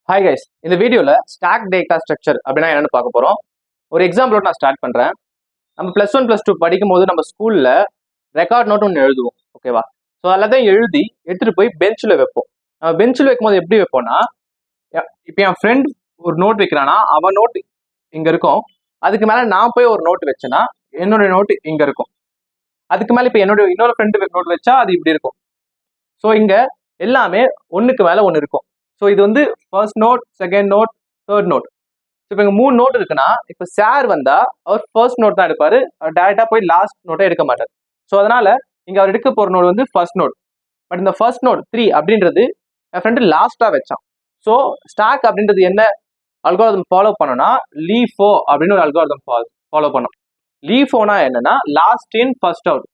Hi guys, இந்த வீடியோவில் stock data structure அப்படின்னா என்னன்னு பார்க்க போகிறோம். ஒரு எக்ஸாம்பிளோட நான் ஸ்டார்ட் பண்ணுறேன். நம்ம +1 +2 படிக்கும்போது நம்ம ஸ்கூலில் ரெக்கார்ட் நோட் ஒன்று எழுதுவோம், ஓகேவா? ஸோ எல்லாத்தையும் எழுதி எடுத்துகிட்டு போய் பெஞ்சில் வைப்போம். நம்ம பெஞ்சில் வைக்கும்போது எப்படி வைப்போம்னா, இப்போ என் ஃப்ரெண்ட் ஒரு நோட் வைக்கிறான்னா அவன் நோட் இங்கே இருக்கும். அதுக்கு மேலே நான் போய் ஒரு நோட் வச்சேன்னா என்னுடைய நோட்டு இங்கே இருக்கும். அதுக்கு மேலே இப்போ என்னுடைய இன்னொரு ஃப்ரெண்டு நோட் வச்சா அது இப்படி இருக்கும். ஸோ இங்கே எல்லாமே ஒன்றுக்கு மேலே ஒன்று இருக்கும். ஸோ இது வந்து first note, second note, third note. So இப்போ இங்கே 3 நோட் இருக்குன்னா இப்போ சார் வந்தா அவர் ஃபர்ஸ்ட் நோட் தான் எடுப்பாரு. அவர் டேரக்டா போய் லாஸ்ட் நோட்டை எடுக்க மாட்டார். ஸோ அதனால இங்க அவர் எடுக்க போற நோட் வந்து ஃபர்ஸ்ட் நோட். பட் இந்த ஃபர்ஸ்ட் நோட் 3 அப்படின்றது என் ஃப்ரெண்டு லாஸ்டா வச்சான். ஸோ ஸ்டாக் அப்படின்றது என்ன அல்காரிதம் ஃபாலோ பண்ணோம்னா லீஃபோ அப்படின்னு ஒரு அல்காரிதம் ஃபாலோ பண்ணோம். லீஃபோனா என்னன்னா லாஸ்ட் இன் ஃபர்ஸ்ட் அவுட்.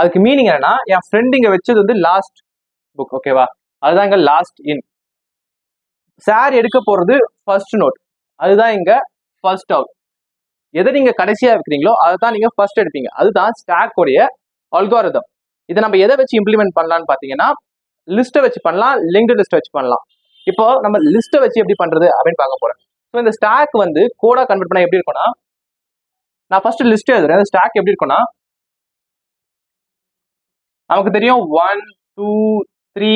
அதுக்கு மீனிங் என்னன்னா என் ஃப்ரெண்ட் இங்க வச்சது வந்து லாஸ்ட் புக், ஓகேவா? அதுதான் இங்க லாஸ்ட் இன். சார் எடுக்க போறது ஃபர்ஸ்ட் நோட், அதுதான் இங்க ஃபர்ஸ்ட் அவுட். எதை நீங்க கடைசியா வைக்கிறீங்களோ அதை தான் நீங்க ஃபர்ஸ்ட் எடுப்பீங்க. அதுதான் ஸ்டாக் உடைய அல்காரிதம். இதை நம்ம எதை வச்சு இம்ப்ளிமெண்ட் பண்ணலாம்னு பாத்தீங்கன்னா லிஸ்ட்டை வச்சு பண்ணலாம், லிங்க்டு லிஸ்ட்டை வச்சு பண்ணலாம். இப்போ நம்ம லிஸ்ட்டை வச்சு எப்படி பண்றது அப்படின்னு பார்க்க போறோம். ஸோ இந்த ஸ்டாக் வந்து கோடா கன்வெர்ட் பண்ண எப்படி இருக்கும்னா, நான் ஃபர்ஸ்ட் லிஸ்ட் எழுதுறேன். அந்த ஸ்டாக் எப்படி இருக்கும்னா நமக்கு தெரியும் 1 2 3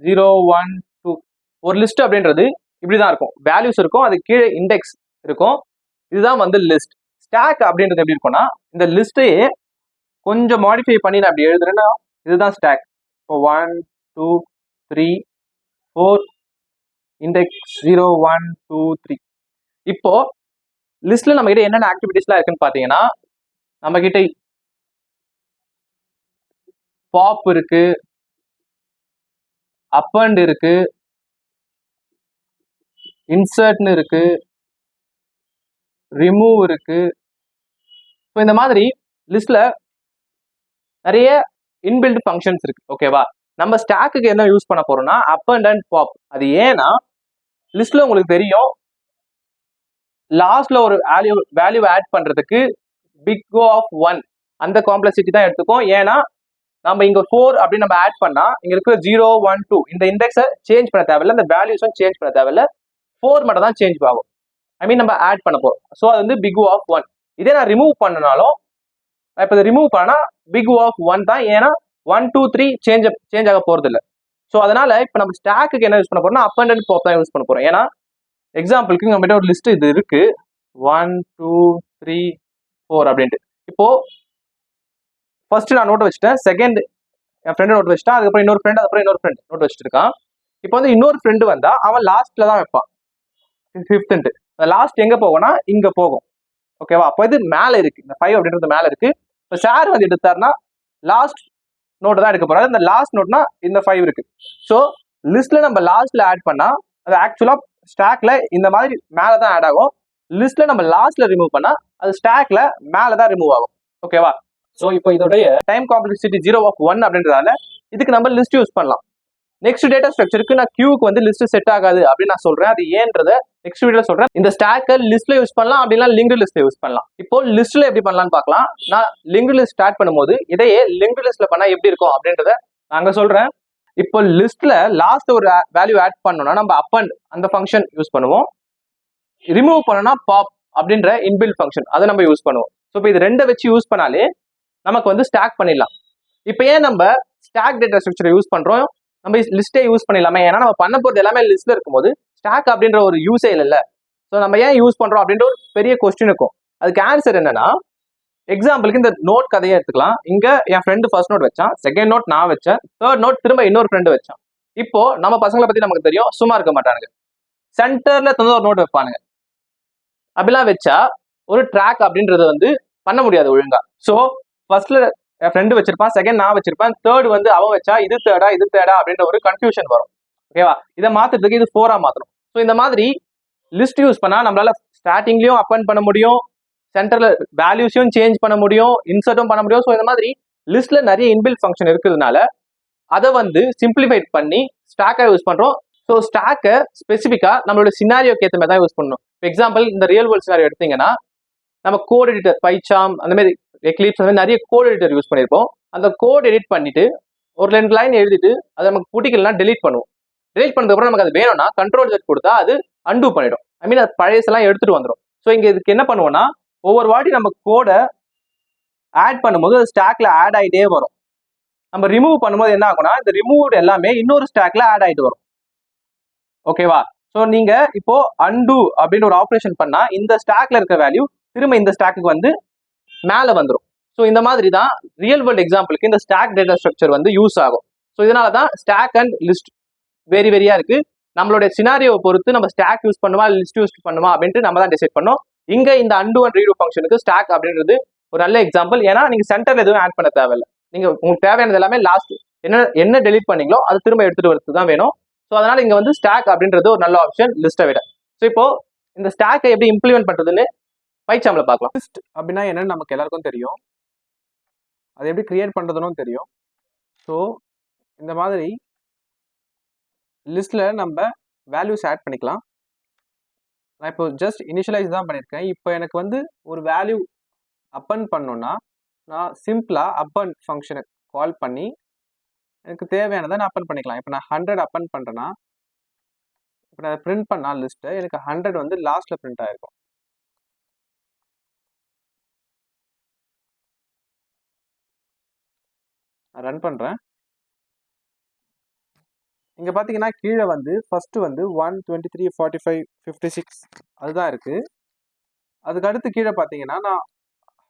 0 1 2. ஒரு லிஸ்ட் அப்படின்றது இப்படிதான் இருக்கும். வேல்யூஸ் இருக்கும், அது கீழே இண்டெக்ஸ் இருக்கும். இதுதான் வந்து லிஸ்ட். ஸ்டாக் அப்படின்றது எப்படி இருக்கும்னா இந்த லிஸ்டையே கொஞ்சம் மாடிஃபை பண்ணி நான் அப்படி எழுதுறேன்னா இதுதான் ஸ்டாக். இப்போ 1 2 3 4 இண்டெக்ஸ் 0 1 2 3. இப்போ லிஸ்ட்ல நம்ம கிட்ட என்னென்ன ஆக்டிவிட்டிஸ்லாம் இருக்குன்னு பாத்தீங்கன்னா நம்ம கிட்ட பாப் இருக்கு, அப்பண்ட் இருக்கு, இன்சர்ட்னு இருக்கு, ரிமூவ் இருக்கு. ஸோ இந்த மாதிரி லிஸ்ட்ல நிறைய இன்பில்ட் ஃபங்க்ஷன்ஸ் இருக்கு, ஓகேவா? நம்ம ஸ்டாக்குக்கு என்ன யூஸ் பண்ண போறோம்னா அப்பண்ட் அண்ட் பாப். அது ஏன்னா லிஸ்ட்ல உங்களுக்கு தெரியும் லாஸ்ட்ல ஒரு வேல்யூ ஆட் பண்றதுக்கு பிக் ஓ ஆஃப் 1 அந்த காம்ப்ளெக்சிட்டி தான் எடுத்துக்கும். ஏன்னா நம்ம இங்க 4 அப்படின்னு நம்ம ஆட் பண்ணா இங்க இருக்கிற 0 1 2 இந்த இண்டெக்ஸை சேஞ்ச் பண்ண தேவையில்ல, இந்த வேல்யூஸும் சேஞ்ச் பண்ண தேவையில்ல, 4 மட்டும் தான் சேஞ்ச் ஆகும். ஐ மீன் நம்ம ஆட் பண்ண போறோம். ஸோ அது வந்து பிக் ஓ ஆஃப் 1. இதே நான் ரிமூவ் பண்ணனாலும் இப்போ ரிமூவ் பண்ணா பிக் ஓ ஆஃப் 1 தான். ஏன்னா 1 2 3 சேஞ்ச் ஆக போறது இல்லை. ஸோ அதனால இப்போ நம்ம ஸ்டாக்கு என்ன யூஸ் பண்ண போறோம்னா அப்பண்ட் அண்ட் பாப் தான் யூஸ் பண்ண போறோம். ஏன்னா எக்ஸாம்பிளுக்கு நம்ம கிட்ட ஒரு லிஸ்ட் இது இருக்கு 1 2 3 4 அப்படின்ட்டு. இப்போ ஃபர்ஸ்ட் நான் நோட் வச்சுட்டேன், செகண்ட் என் ஃப்ரெண்டு நோட் வச்சுட்டான், அதுக்கப்புறம் இன்னொரு ஃப்ரெண்ட், அதுக்கப்புறம் இன்னொரு ஃப்ரெண்ட் நோட் வச்சுட்டு இருக்கான். இப்போ வந்து இன்னொரு ஃப்ரெண்டு வந்தா அவன் லாஸ்ட்ல தான் வைப்பான், 5th. லாஸ்ட் எங்க போகும்னா இங்க போகும், ஓகேவா? அப்போ இது மேல இருக்கு, இந்த 5 அப்படின்றது மேல இருக்கு. இப்போ சார் வந்து எடுத்தாருன்னா லாஸ்ட் நோட் தான் எடுக்க போறாரு. இந்த லாஸ்ட் நோட்னா இந்த 5 இருக்கு. ஸோ லிஸ்ட்ல நம்ம லாஸ்ட்ல ஆட் பண்ணா அது ஆக்சுவலா ஸ்டாக்ல இந்த மாதிரி மேலதான் ஆட் ஆகும். லிஸ்ட்ல நம்ம லாஸ்ட்ல ரிமூவ் பண்ணா அது ஸ்டாக்ல மேலதான் ரிமூவ் ஆகும், ஓகேவா? ஸோ இப்போ இதோடைய டைம் காம்ப்ளெக்சிட்டி 0 ஆஃப் 1 அப்படின்றதால இதுக்கு நம்ம லிஸ்ட் யூஸ் பண்ணலாம். நெக்ஸ்ட் டேட்டா ஸ்ட்ரக்சருக்கு நான் கியூக்கு வந்து லிஸ்ட் செட் ஆகாது அப்படின்னு நான் சொல்றேன். அது ஏன்றத நெக்ஸ்ட் வீடியோல சொல்றேன். இந்த ஸ்டாக்கை லிஸ்ட்ல யூஸ் பண்ணலாம், அப்படின்னா லிங்க்டு லிஸ்ட்ல யூஸ் பண்ணலாம். இப்போ லிஸ்ட்ல எப்படி பண்ணலாம்னு பார்க்கலாம். நான் லிங்க்டு லிஸ்ட் ஸ்டார்ட் பண்ணும்போது இதையே லிங்க்டு லிஸ்ட்ல பண்ணா எப்படி இருக்கும் அப்படின்றத நாங்க சொல்றேன். இப்போ லிஸ்ட்ல லாஸ்ட் ஒரு வேல்யூ ஆட் பண்ணோம்னா நம்ம அப்பண்ட் அந்த ஃபங்க்ஷன் யூஸ் பண்ணுவோம். ரிமூவ் பண்ணோம்னா பாப் அப்படின்ற இன்பில்ட் ஃபங்க்ஷன் அதை நம்ம யூஸ் பண்ணுவோம். ஸோ இப்போ இது ரெண்டை வச்சு யூஸ் பண்ணாலே நமக்கு வந்து ஸ்டாக் பண்ணிடலாம். இப்போ ஏன் நம்ம ஸ்டாக் டேட்டா ஸ்ட்ரக்சரை யூஸ் பண்றோம், நம்ம லிஸ்டே யூஸ் பண்ணிடலாமே? ஏன்னா நம்ம பண்ண போறது எல்லாமே லிஸ்ட்ல இருக்கும்போது ஸ்டாக் அப்படின்ற ஒரு யூஸே இல்லை. ஸோ நம்ம ஏன் யூஸ் பண்றோம் அப்படின்ற ஒரு பெரிய கொஸ்டின் இருக்கும். அதுக்கு ஆன்சர் என்னன்னா, எக்ஸாம்பிளுக்கு இந்த நோட் கதையை எடுத்துக்கலாம். இங்க என் ஃப்ரெண்டு ஃபர்ஸ்ட் நோட் வச்சான், செகண்ட் நோட் நான் வச்சேன், தேர்ட் நோட் திரும்ப இன்னொரு ஃப்ரெண்டு வச்சான். இப்போ நம்ம பசங்களை பத்தி நமக்கு தெரியும், சும்மா இருக்க மாட்டானுங்க, சென்டர்ல தந்து ஒரு நோட் வைப்பானுங்க. அப்படிலாம் வச்சா ஒரு ட்ராக் அப்படின்றது வந்து பண்ண முடியாது ஒழுங்கா. ஸோ ஃபர்ஸ்ட்ல என் ஃப்ரெண்டு வச்சிருப்பான், செகண்ட் நான் வச்சிருப்பேன், தேர்ட் வந்து அவன் வச்சா இது தேர்டா அப்படின்ற ஒரு கன்ஃபியூஷன் வரும், ஓகேவா? இதை மாத்துறதுக்கு இது 4 மாத்தணும். ஸோ இந்த மாதிரி லிஸ்ட் யூஸ் பண்ணா நம்மளால ஸ்டார்டிங்லயும் அப்பண்ட் பண்ண முடியும், சென்டர்ல வேல்யூஸையும் சேஞ்ச் பண்ண முடியும், இன்சர்ட்டும் பண்ண முடியும். ஸோ இந்த மாதிரி லிஸ்ட்ல நிறைய இன்பில்ட் ஃபங்க்ஷன் இருக்கிறதுனால அதை வந்து சிம்பிளிஃபைட் பண்ணி ஸ்டாக்கா யூஸ் பண்றோம். ஸோ ஸ்டாக்கை ஸ்பெசிஃபிக்கா நம்மளோட சினாரியோக்கு ஏற்ற மாதிரி தான் யூஸ் பண்ணணும். எக்ஸாம்பிள் இந்த ரியல் வேர்ல்ட் சினாரியோ எடுத்தீங்கன்னா நம்ம கோட் எடிட்டர், பைச்சாம், அந்த மாதிரி எக்லிப்ஸ், அந்த மாதிரி நிறைய கோட் எடிட்டர் யூஸ் பண்ணியிருப்போம். அந்த கோட் எடிட் பண்ணிட்டு ஒரு 2 லைன் எழுதிட்டு அதை நமக்கு பிடிக்கலன்னா டெலீட் பண்ணுவோம். டெலீட் பண்ணதுக்கப்புறம் நமக்கு அது வேணும்னா கண்ட்ரோல் Z கொடுத்தா அது அன்டூ பண்ணிடும். ஐ மீன் அது பழையசெல்லாம் எடுத்துட்டு வந்துடும். ஸோ இங்க இதுக்கு என்ன பண்ணுவோம்னா ஒவ்வொரு வாட்டி நம்ம கோடை ஆட் பண்ணும்போது அது ஸ்டாக்ல ஆட் ஆகிட்டே வரும். நம்ம ரிமூவ் பண்ணும்போது என்ன ஆகும்னா இந்த ரிமூவ் எல்லாமே இன்னொரு ஸ்டாக்ல ஆட் ஆகிட்டு வரும். ஓகேவா? ஸோ நீங்க இப்போ அன்டூ அப்படின்னு ஒரு ஆப்ரேஷன் பண்ணா இந்த ஸ்டாக்ல இருக்க வேல்யூ திரும்ப இந்த ஸ்டாக்கு வந்து மேல வந்துடும். ஸோ இந்த மாதிரி தான் ரியல் வேர்ல்ட் எக்ஸாம்பிளுக்கு இந்த ஸ்டாக் டேட்டா ஸ்ட்ரக்சர் வந்து யூஸ் ஆகும். ஸோ இதனால தான் ஸ்டாக் அண்ட் லிஸ்ட் வெரியா இருக்கு. நம்மளுடைய சினாரியோவை பொறுத்து நம்ம ஸ்டாக் யூஸ் பண்ணுமா லிஸ்ட் யூஸ் பண்ணுமா அப்படின்ட்டு நம்ம தான் டிசைட் பண்ணோம். இங்க இந்த அன்டூ அண்ட் ரீடூ ஃபங்க்ஷனுக்கு ஸ்டாக் அப்படின்றது ஒரு நல்ல எக்ஸாம்பிள். ஏன்னா நீங்க சென்டர்ல எதுவும் ஆட் பண்ண தேவையில்லை. நீங்க உங்களுக்கு தேவையானது எல்லாமே லாஸ்ட் என்ன டெலீட் பண்ணீங்களோ அது திரும்ப எடுத்துட்டு வரதுக்கு தான் வேணும். ஸோ அதனால இங்க வந்து ஸ்டாக் அப்படின்றது ஒரு நல்ல ஆப்ஷன் லிஸ்ட்டை விட. ஸோ இப்போ இந்த ஸ்டாக்கை எப்படி இம்ப்ளிமெண்ட் பண்றதுன்னு பைச்சாம்ல பார்க்கலாம். லிஸ்ட் அப்படின்னா என்னன்னு நமக்கு எல்லாருக்கும் தெரியும். அதை எப்படி கிரியேட் பண்றதுன்னு தெரியும். ஸோ இந்த மாதிரி லிஸ்ட்ல நம்ம வேல்யூஸ் ஆட் பண்ணிக்கலாம். நான் இப்போ ஜஸ்ட் இனிஷியலைஸ் தான் பண்ணியிருக்கேன். இப்போ எனக்கு வந்து ஒரு வேல்யூ அப்பன் பண்ணோன்னா நான் சிம்பிளா அப்பன் ஃபங்க்ஷனை கால் பண்ணி எனக்கு தேவையானதை நான் அப்பன் பண்ணிக்கலாம். இப்போ நான் 100 அப்பன் பண்றேன்னா இப்போ நான் பிரிண்ட் பண்ணா லிஸ்ட்டை எனக்கு 100 வந்து லாஸ்ட்ல பிரிண்ட் ஆயிருக்கும். நான் ரன் பண்றேன். இங்க பாத்தீங்கன்னா கீழே வந்து ஃபர்ஸ்ட் வந்து 1, 23, 45, 56 அதுதான் இருக்கு. அதுக்கு அடுத்து கீழே பாத்தீங்கன்னா நான்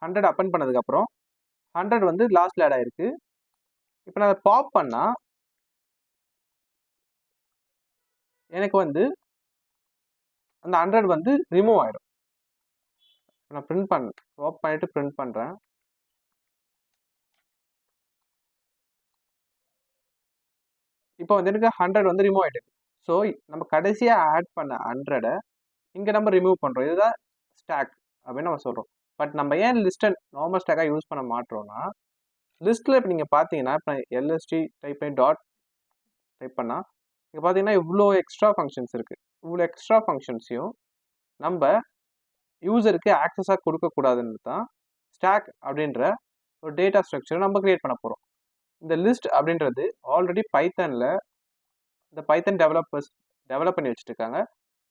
100 அப்பன் பண்ணதுக்கு அப்புறம் 100 வந்து லாஸ்ட்ல ஆட் ஆயிருக்கு. இப்போ நான் அதை பாப் பண்ணா எனக்கு வந்து அந்த 100 வந்து ரிமூவ் ஆயிடும். நான் பிரிண்ட் பாப் பண்ணிட்டு பிரிண்ட் பண்றேன். இப்போ வந்து எனக்கு 100 வந்து ரிமூவ் ஆயிட்டு. ஸோ நம்ம கடைசியா ஆட் பண்ண 100 இங்க நம்ம ரிமூவ் பண்றோம். இதுதான் ஸ்டாக் அப்படின்னு நம்ம சொல்றோம். பட் நம்ம ஏன் லிஸ்ட்டை நார்மல் ஸ்டாக்காக யூஸ் பண்ண மாட்டோம்னா லிஸ்ட்ல இப்போ நீங்க பாத்தீங்கன்னா இப்போ எல்எஸ்டி டைப் பண்ணி டாட் டைப் பண்ணா இங்க பாத்தீங்கன்னா இவ்வளோ எக்ஸ்ட்ரா ஃபங்க்ஷன்ஸ் இருக்கு. இவ்வளோ எக்ஸ்ட்ரா ஃபங்க்ஷன்ஸையும் நம்ம யூசருக்கு ஆக்சஸாக கொடுக்கக்கூடாதுன்னு தான் ஸ்டாக் அப்படின்ற ஒரு டேட்டா ஸ்ட்ரக்சரை நம்ம கிரியேட் பண்ண போறோம். இந்த லிஸ்ட் அப்படின்றது ஆல்ரெடி பைத்தன்ல இந்த பைத்தன் டெவலப்பர்ஸ் டெவலப் பண்ணி வச்சுட்டு இருக்காங்க.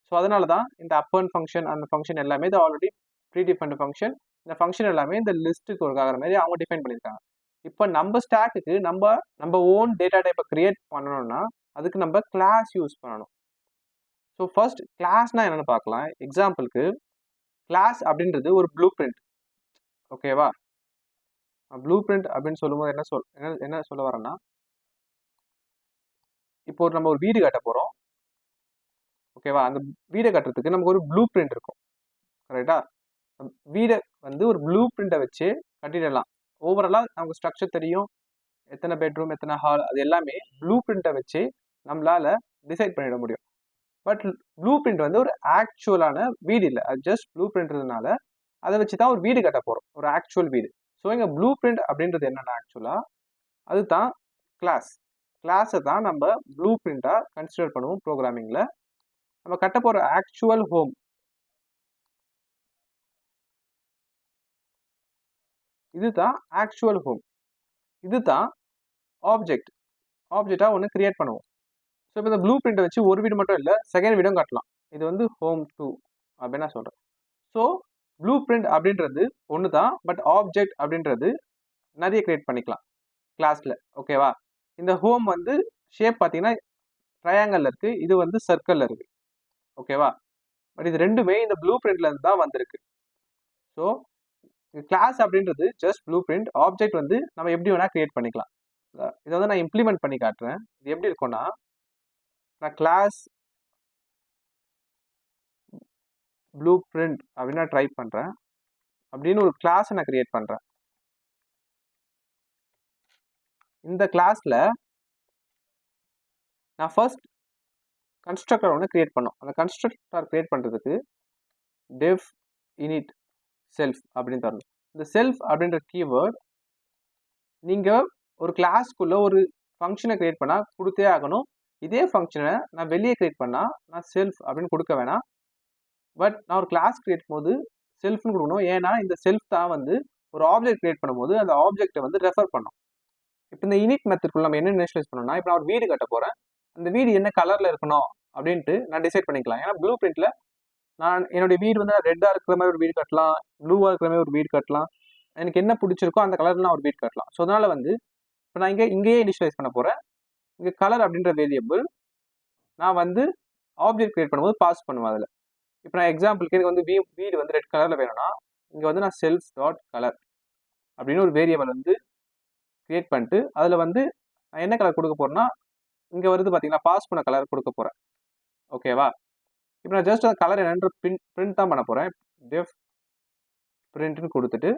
ஸோ அதனால தான் இந்த அப்பன் ஃபங்க்ஷன் அந்த ஃபங்க்ஷன் எல்லாமே இது ஆல்ரெடி ப்ரீ டிஃபைன்டு ஃபங்க்ஷன். இந்த ஃபங்க்ஷன் எல்லாமே இந்த லிஸ்ட்டுக்கு ஒரு ஆகிற மாதிரி அவங்க டிஃபைன் பண்ணியிருக்காங்க. இப்போ நம்ம ஸ்டாக்குக்கு நம்ம ஓன் டேட்டா டைப்பை கிரியேட் பண்ணணும்னா அதுக்கு நம்ம கிளாஸ் யூஸ் பண்ணணும். ஸோ ஃபர்ஸ்ட் கிளாஸ்னா என்னன்னு பார்க்கலாம். எக்ஸாம்பிளுக்கு கிளாஸ் அப்படின்றது ஒரு ப்ளூ பிரிண்ட். ஓகேவா? ப்ளூ பிரிண்ட் அப்படின்னு சொல்லும்போது என்ன சொல்ல வரேன்னா இப்போ நம்ம ஒரு வீடு கட்ட போறோம். ஓகேவா? அந்த வீடை கட்டுறதுக்கு நமக்கு ஒரு ப்ளூ பிரிண்ட் இருக்கும். கரெக்டா? வீடை வந்து ஒரு ப்ளூ பிரிண்டை வச்சு கட்டிடலாம். ஓவராலா நமக்கு ஸ்ட்ரக்சர் தெரியும். எத்தனை பெட்ரூம் எத்தனை ஹால் அது எல்லாமே ப்ளூ பிரிண்டை வச்சு நம்மளால டிசைட் பண்ணிட முடியும். பட் ப்ளூ பிரிண்ட் வந்து ஒரு ஆக்சுவலான வீடு இல்லை. அது ஜஸ்ட் ப்ளூ பிரிண்ட்றதுனால அதை வச்சு தான் ஒரு வீடு கட்ட போறோம். ஒரு ஆக்சுவல் வீடு. ஸோ இங்க ப்ளூ பிரிண்ட் அப்படின்றது என்னன்னா ஆக்சுவலா அதுதான் கிளாஸ். கிளாஸை தான் நம்ம ப்ளூ பிரிண்டா கன்சிடர் பண்ணுவோம் ப்ரோக்ராமிங்ல. நம்ம கட்ட போற ஆக்சுவல் ஹோம் இதுதான் ஆக்சுவல் ஹோம். இதுதான் ஆப்ஜெக்டா ஒன்று கிரியேட் பண்ணுவோம். ஸோ இப்போ இந்த ப்ளூ பிரிண்டை வச்சு ஒரு வீடு மட்டும் இல்லை செகண்ட் வீடும் கட்டலாம். இது வந்து ஹோம் 2 அப்படின்னு நான் சொல்றேன். ஸோ ப்ளூ பிரிண்ட் அப்படின்றது ஒன்று தான். பட் ஆப்ஜெக்ட் அப்படின்றது நிறைய கிரியேட் பண்ணிக்கலாம் கிளாஸ்ல. ஓகேவா? இந்த ஹோம் வந்து ஷேப் பார்த்தீங்கன்னா ட்ரையாங்கல்ல இருக்கு. இது வந்து சர்க்கிள்ல இருக்கு. ஓகேவா? பட் இது ரெண்டுமே இந்த ப்ளூ பிரிண்ட்ல இருந்து தான் வந்திருக்கு. ஸோ கிளாஸ் அப்படின்றது ஜஸ்ட் ப்ளூ பிரிண்ட். ஆப்ஜெக்ட் வந்து நம்ம எப்படி வேணா கிரியேட் பண்ணிக்கலாம். இதை வந்து நான் இம்ப்ளிமெண்ட் பண்ணி காட்டுறேன். இது எப்படி இருக்கும்னா நான் கிளாஸ் ப்ளூ பிரிண்ட் அப்படின்னு நான் ட்ரை பண்றேன். அப்படின்னு ஒரு கிளாஸ் நான் கிரியேட் பண்றேன். இந்த கிளாஸ்ல நான் ஃபர்ஸ்ட் கன்ஸ்ட்ரக்டர் ஒன்று கிரியேட் பண்ணோம். அந்த கன்ஸ்ட்ரக்டர் கிரியேட் பண்றதுக்கு டெஃப் இனிட் செல்ஃப் அப்படின்னு தரணும். இந்த செல்ஃப் அப்படின்ற கீவேர்ட் நீங்க ஒரு கிளாஸ்க்குள்ள ஒரு ஃபங்க்ஷனை கிரியேட் பண்ணா கொடுத்தே ஆகணும். இதே ஃபங்க்ஷனை நான் வெளியே கிரியேட் பண்ணா நான் செல்ஃப் அப்படின்னு கொடுக்க வேணாம். பட் நான் ஒரு கிளாஸ் கிரியேட் போது செல்ஃப்னு கொடுக்கணும். ஏன்னா இந்த செல்ஃப் தான் வந்து ஒரு ஆப்ஜெக்ட் கிரியேட் பண்ணும்போது அந்த ஆப்ஜெக்டை வந்து ரெஃபர் பண்ணும். இப்போ இந்த இனிட் மெத்தட்குள்ள நம்ம என்ன இனிஷியலைஸ் பண்ணணும்னா, இப்போ நான் ஒரு வீடு கட்ட போறேன். அந்த வீடு என்ன கலர்ல இருக்கணும் அப்படின்ட்டு நான் டிசைட் பண்ணிக்கலாம். ஏன்னா ப்ளூ பிரிண்ட்ல நான் என்னுடைய வீடு வந்து ரெட்டா இருக்கிற மாதிரி ஒரு வீடு கட்டலாம், ப்ளூவா இருக்கிற மாதிரி ஒரு வீடு கட்டலாம். எனக்கு என்ன பிடிச்சிருக்கோ அந்த கலர்ல நான் ஒரு வீடு கட்டலாம். ஸோ அதனால வந்து இப்போ நான் இங்கேயே இனிஷியலைஸ் பண்ண போறேன். இங்க கலர் அப்படின்ற வேரியபிள் நான் வந்து ஆப்ஜெக்ட் கிரியேட் பண்ணும்போது பாஸ் பண்ணுவேன் அதில். இப்போ நான் எக்ஸாம்பிளுக்கு எனக்கு வந்து வீடு வந்து ரெட் கலர்ல வேணும்னா இங்க வந்து நான் செல்ஃப் டாட் கலர் அப்படின்னு ஒரு வேரியபிள் வந்து கிரியேட் பண்ணிட்டு அதில் வந்து நான் என்ன கலர் கொடுக்க போறேன்னா இங்க வருது பார்த்தீங்கன்னா பாஸ் பண்ண கலர் கொடுக்க போறேன். ஓகேவா? இப்போ நான் ஜஸ்ட் அந்த கலர் என்னன்ற பிரிண்ட் தான் பண்ண போறேன். டெஃப் பிரிண்ட்னு கொடுத்துட்டு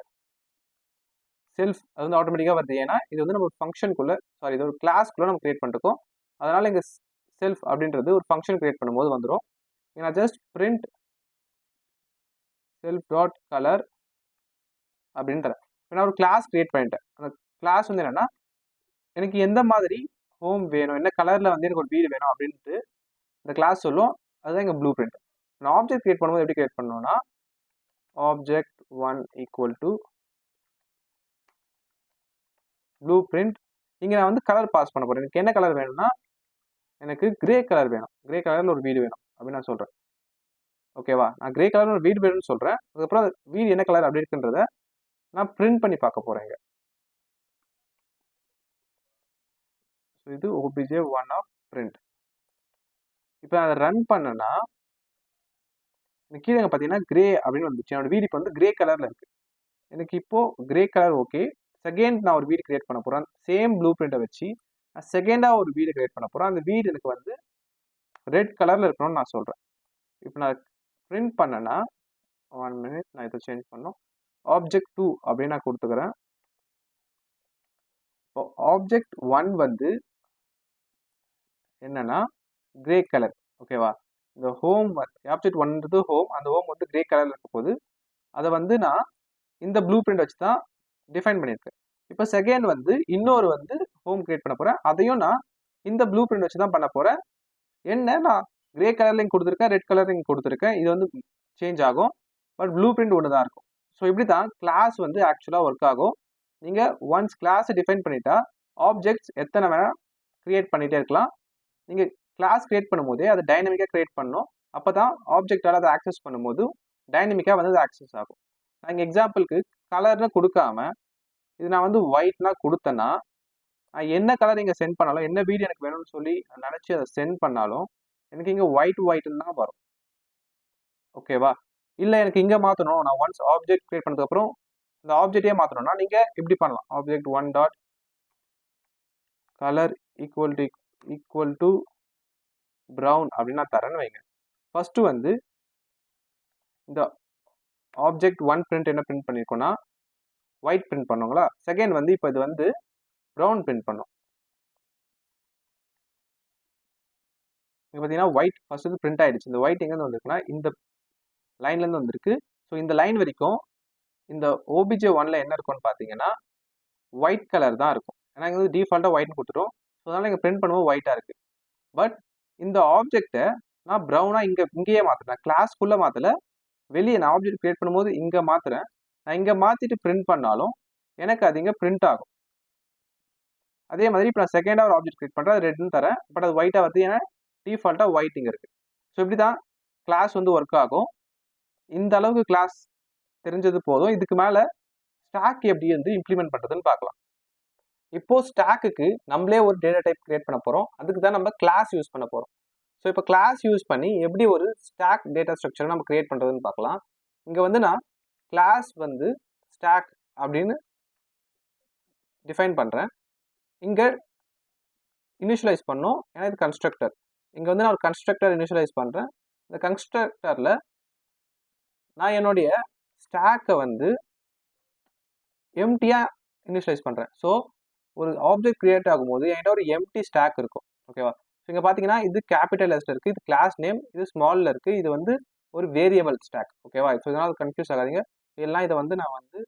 செல்ஃப் அது வந்து ஆட்டோமேட்டிக்காக வருது. ஏன்னா இது வந்து நம்ம ஃபங்க்ஷனுக்குள்ள சாரி இது ஒரு கிளாஸ்க்குள்ள நம்ம கிரியேட் பண்ணிருக்கோம். அதனால இங்க செல்ஃப் அப்படின்றது ஒரு ஃபங்க்ஷன் கிரியேட் பண்ணும்போது வந்துடும். நான் just print self dot colour அப்படின்றேன். இப்போ நான் ஒரு கிளாஸ் கிரியேட் பண்ணிட்டேன். அந்த கிளாஸ் வந்து என்னன்னா எனக்கு எந்த மாதிரி ஹோம் வேணும், என்ன கலர்ல வந்து எனக்கு ஒரு வீடு வேணும் அப்படின்ட்டு இந்த கிளாஸ் சொல்லும். அதுதான் இங்க ப்ளூ பிரிண்ட். நான் ஆப்ஜெக்ட் கிரியேட் பண்ணும்போது எப்படி கிரியேட் பண்ணணும்னா object 1 equal to blue print. இங்க நான் வந்து கலர் பாஸ் பண்ண போறேன். எனக்கு என்ன கலர் வேணும்னா எனக்கு கிரே கலர் வேணும், கிரே கலர்ல ஒரு வீடு வேணும் அப்படின்னு நான் சொல்றேன். ஓகேவா? நான் கிரே கலர்ல ஒரு வீடு வேணும்னு சொல்றேன். அதுக்கப்புறம் வீடு என்ன கலர் அப்படி இருக்குன்றத நான் பிரிண்ட் பண்ணி பார்க்க போறேன். இது obj1 ஆஃப் பிரிண்ட். இப்போ அதை ரன் பண்ணனா கீழே பார்த்தீங்கன்னா கிரே அப்படின்னு வந்துச்சு. என்னோட வீடு இப்போ வந்து கிரே கலர்ல இருக்கு. எனக்கு இப்போ கிரே கலர் ஓகே. செகண்ட் நான் ஒரு வீடு கிரியேட் பண்ண போறேன். சேம் ப்ளூ பிரிண்டை வச்சு நான் செகண்டா ஒரு வீடு கிரியேட் பண்ண போறேன். அந்த வீடு எனக்கு வந்து ரெட் கலர்ல இருக்கணும்னு நான் சொல்றேன். இப்போ நான் பிரிண்ட் பண்ணனா 1 மினிட் நான் இதை சேஞ்ச் பண்ணணும். ஆப்ஜெக்ட் 2 அப்படின்னு நான் கொடுத்துக்கிறேன். இப்போ ஆப்ஜெக்ட் 1 வந்து என்னன்னா கிரே கலர். ஓகேவா? இந்த ஹோம் ஆப்ஜெக்ட் 1ன்றது ஹோம். அந்த ஹோம் வந்து கிரே கலர்ல இருக்க போது அதை வந்து நான் இந்த ப்ளூ பிரிண்ட் வச்சு தான் டிஃபைன் பண்ணியிருக்கேன். இப்போ செகண்ட் வந்து இன்னொரு வந்து ஹோம் கிரியேட் பண்ண போறேன். அதையும் நான் இந்த ப்ளூ பிரிண்ட் வச்சு தான் பண்ண போறேன். என்ன நான் கிரே கலர்லையும் கொடுத்துருக்கேன், ரெட் கலர்லையும் கொடுத்துருக்கேன். இது வந்து சேஞ்ச் ஆகும். பட் ப்ளூ பிரிண்ட் ஒன்று தான் இருக்கும். ஸோ இப்படி தான் கிளாஸ் வந்து ஆக்சுவலாக ஒர்க் ஆகும். நீங்கள் ஒன்ஸ் கிளாஸை டிஃபைன் பண்ணிட்டா ஆப்ஜெக்ட்ஸ் எத்தனை வேணா கிரியேட் பண்ணிட்டே இருக்கலாம். நீங்கள் கிளாஸ் கிரியேட் பண்ணும்போதே அதை டைனமிக்காக கிரியேட் பண்ணணும். அப்போ தான் ஆப்ஜெக்டால் அதை ஆக்சஸ் பண்ணும்போது டைனமிக்காக வந்து அது ஆக்சஸ் ஆகும். நான் இங்கே எக்ஸாம்பிளுக்கு கலர்னு கொடுக்காம இது நான் வந்து ஒயிட்னா கொடுத்தேன்னா நான் என்ன கலர் இங்கே சென்ட் பண்ணாலும் என்ன வீடியோ எனக்கு வேணும்னு சொல்லி நினச்சி அதை சென்ட் பண்ணாலும் எனக்கு இங்கே ஒயிட்னு தான் வரும். ஓகேவா? இல்லை எனக்கு இங்கே மாற்றணும், நான் ஒன்ஸ் ஆப்ஜெக்ட் கிரியேட் பண்ணதுக்கப்புறம் இந்த ஆப்ஜெக்டே மாற்றணும்னா நீங்கள் இப்படி பண்ணலாம். Object 1 dot colour equal to brown அப்படின்னு நான் தரேன்னு வைங்க. ஃபர்ஸ்ட் வந்து இந்த ஆப்ஜெக்ட் 1 பிரிண்ட் என்ன பிரிண்ட் பண்ணியிருக்கோம்னா ஒயிட் பிரிண்ட் பண்ணுங்களா. செகண்ட் வந்து இப்போ இது வந்து ப்ரௌன் பிரிண்ட் பண்ணும். இங்கே பார்த்தீங்கன்னா ஒயிட் ஃபர்ஸ்ட் வந்து பிரிண்ட் ஆயிடுச்சு. இந்த ஒயிட் எங்கேருந்து வந்திருக்குன்னா இந்த லைன்லேருந்து வந்திருக்கு. ஸோ இந்த லைன் வரைக்கும் இந்த obj1ல என்ன இருக்கும்னு பார்த்தீங்கன்னா ஒயிட் கலர் தான் இருக்கும். ஏன்னா இங்கே வந்து டிஃபால்ட்டாக ஒயிட்னு கொடுத்துட்டோம். ஸோ அதனால் இங்கே பிரிண்ட் பண்ணும்போது ஒயிட்டாக இருக்குது. பட் இந்த ஆப்ஜெக்டை நான் ப்ரௌனாக இங்கேயே மாற்றுறேன். கிளாஸ்க்குள்ளே மாற்றலை, வெளியே நான் ஆப்ஜெக்ட் கிரியேட் பண்ணும்போது இங்கே மாற்றுறேன். நான் இங்கே மாற்றிட்டு பிரிண்ட் பண்ணாலும் எனக்கு அது இங்கே பிரிண்ட் ஆகும். அதே மாதிரி இப்போ நான் செகண்டாக ஒரு ஆப்ஜெக்ட் கிரியேட் பண்ணுறேன், அது ரெட்னு தரேன். பட் அது ஒயிட்டாக வருது, ஏன்னா டிஃபால்ட்டாக ஒயிட் இங்கே இருக்குது. ஸோ இப்படி தான் கிளாஸ் வந்து ஒர்க் ஆகும். இந்த அளவுக்கு கிளாஸ் தெரிஞ்சது போதும். இதுக்கு மேலே ஸ்டாக் எப்படி வந்து இம்ப்ளிமெண்ட் பண்ணுறதுன்னு பார்க்கலாம். இப்போ ஸ்டாக்குக்கு நம்மளே ஒரு டேட்டா டைப் கிரியேட் பண்ண போகிறோம். அதுக்கு தான் நம்ம கிளாஸ் யூஸ் பண்ண போகிறோம். ஸோ இப்போ கிளாஸ் யூஸ் பண்ணி எப்படி ஒரு ஸ்டாக் டேட்டா ஸ்ட்ரக்சரை நம்ம கிரியேட் பண்ணுறதுன்னு பார்க்கலாம். இங்கே வந்து நான் கிளாஸ் வந்து ஸ்டாக் அப்படின்னு டிஃபைன் பண்ணுறேன். இங்கே இனிஷியலைஸ் பண்ணோம், ஏன்னா இது கன்ஸ்ட்ரக்டர். இங்கே வந்து நான் ஒரு கன்ஸ்ட்ரக்டர் இனிஷியலைஸ் பண்ணுறேன். இந்த கன்ஸ்ட்ரக்டரில் நான் என்னுடைய ஸ்டாக்கை வந்து எம்டியாக இனிஷியலைஸ் பண்ணுறேன். ஸோ ஒரு ஆப்ஜெக்ட் கிரியேட் ஆகும்போது என்கிட்ட ஒரு எம்டி ஸ்டாக் இருக்கும். ஓகேவா? ஸோ இங்கே பார்த்தீங்கன்னா இது கேபிட்டல் எஸ்ல இருக்குது, இது கிளாஸ் நேம், இது ஸ்மாலில் இருக்குது, இது வந்து ஒரு வேரியபிள் ஸ்டாக். ஓகேவா? ஸோ இதனால் கன்ஃபியூஸ் ஆகாதீங்க. இதெல்லாம் இதை வந்து நான் வந்து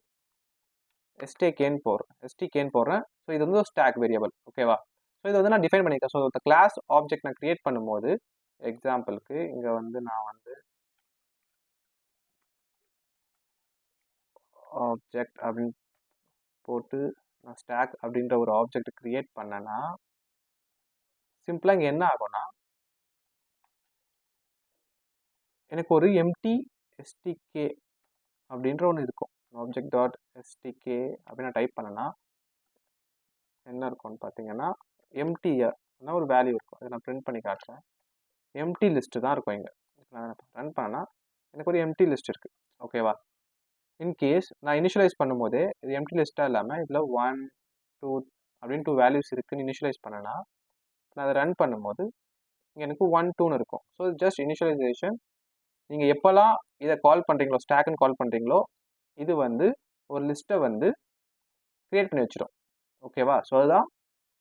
எஸ்டிகேன்னு போடுறேன். ஸோ இது வந்து ஒரு ஸ்டாக் வேரியபிள். ஓகேவா? ஸோ இதை வந்து நான் டிஃபைன் பண்ணியிருக்கேன். ஸோ இந்த கிளாஸ் ஆப்ஜெக்ட் நான் கிரியேட் பண்ணும்போது எக்ஸாம்பிளுக்கு இங்கே வந்து நான் வந்து ஆப்ஜெக்ட் அப்படின்னு போட்டு நான் ஸ்டாக் அப்படின்ற ஒரு ஆப்ஜெக்ட் கிரியேட் பண்ணேன்னா சிம்பிளாக இங்கே என்ன ஆகும்னா எனக்கு ஒரு எம்டி எஸ்டிகே அப்படின்ற ஒன்று இருக்கும். ஆப்ஜெக்ட் டாட் எஸ்டிகே அப்படின்னு நான் டைப் பண்ணேன்னா என்ன இருக்கும்னு பார்த்தீங்கன்னா எம்டினா ஒரு வேல்யூ இருக்கும். அதை நான் பிரிண்ட் பண்ணி காட்டுறேன். எம்டி லிஸ்ட்டு தான் இருக்கும் இங்கே. நான் ரன் பண்ணேன்னா எனக்கு ஒரு எம்டி லிஸ்ட் இருக்குது. ஓகேவா? இன்கேஸ் நான் இனிஷியலைஸ் பண்ணும்போதே இது எம்டி லிஸ்ட்டாக இல்லாமல் இதில் 1 2 அப்படின்னு 2 வேல்யூஸ் இருக்குன்னு இனிஷியலைஸ் பண்ணேன்னா நான் அதை ரன் பண்ணும்போது இங்கே எனக்கு 1 2ன்னு இருக்கும். So just initialisation. நீங்கள் எப்போல்லாம் இதை கால் பண்ணுறீங்களோ, ஸ்டாக்னு கால் பண்ணுறீங்களோ, இது வந்து ஒரு லிஸ்ட்டை வந்து க்ரியேட் பண்ணி வச்சிடும். ஓகேவா? ஸோ அதுதான்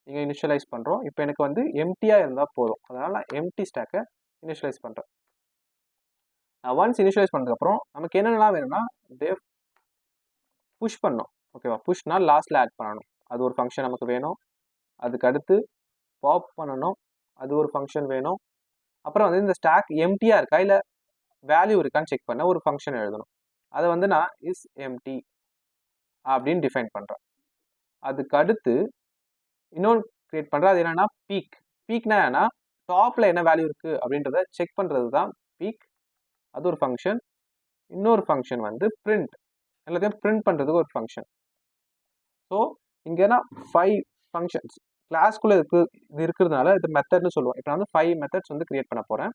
இங்கே இனிஷியலைஸ் பண்ணுறோம். இப்போ எனக்கு வந்து எம்டியாக இருந்தால் போதும். அதனால் நான் எம்டி ஸ்டாக்கை இனிஷியலைஸ் பண்ணுறேன். நான் ஒன்ஸ் இனிஷியலைஸ் பண்ணதுக்கப்புறம் நமக்கு என்னென்னலாம் வேணும்னா டெஃப் புஷ் பண்ணணும். ஓகேவா? புஷ்னால் லாஸ்ட்டில் ஆட் பண்ணணும். அது ஒரு ஃபங்க்ஷன் நமக்கு வேணும். அதுக்கு அடுத்து பாப் பண்ணணும். அது ஒரு ஃபங்க்ஷன் வேணும். அப்புறம் வந்து இந்த ஸ்டாக் எம்டியாக இருக்கா இல்லை வேல்யூ இருக்கான்னு செக் பண்ண ஒரு ஃபங்க்ஷன் எழுதணும். அதை வந்து நான் இஸ் எம்டி அப்படின்னு டிஃபைன் பண்ணுறேன். அதுக்கு அடுத்து இன்னொன்று கிரியேட் பண்ணுறேன். அது என்னென்னா பீக். பீக்னா என்னன்னா டாப்பில் என்ன வேல்யூ இருக்குது அப்படின்றத செக் பண்ணுறது தான் பீக். அது ஒரு ஃபங்க்ஷன். இன்னொரு ஃபங்க்ஷன் வந்து பிரிண்ட். எல்லாத்தையும் பிரிண்ட் பண்ணுறதுக்கு ஒரு ஃபங்க்ஷன். ஸோ இங்கேனா 5 ஃபங்க்ஷன்ஸ் கிளாஸ்க்குள்ளே இது இருக்கிறதுனால இது மெத்தட்னு சொல்லுவோம். இப்போ நான் வந்து 5 மெத்தட்ஸ் வந்து கிரியேட் பண்ண போகிறேன்.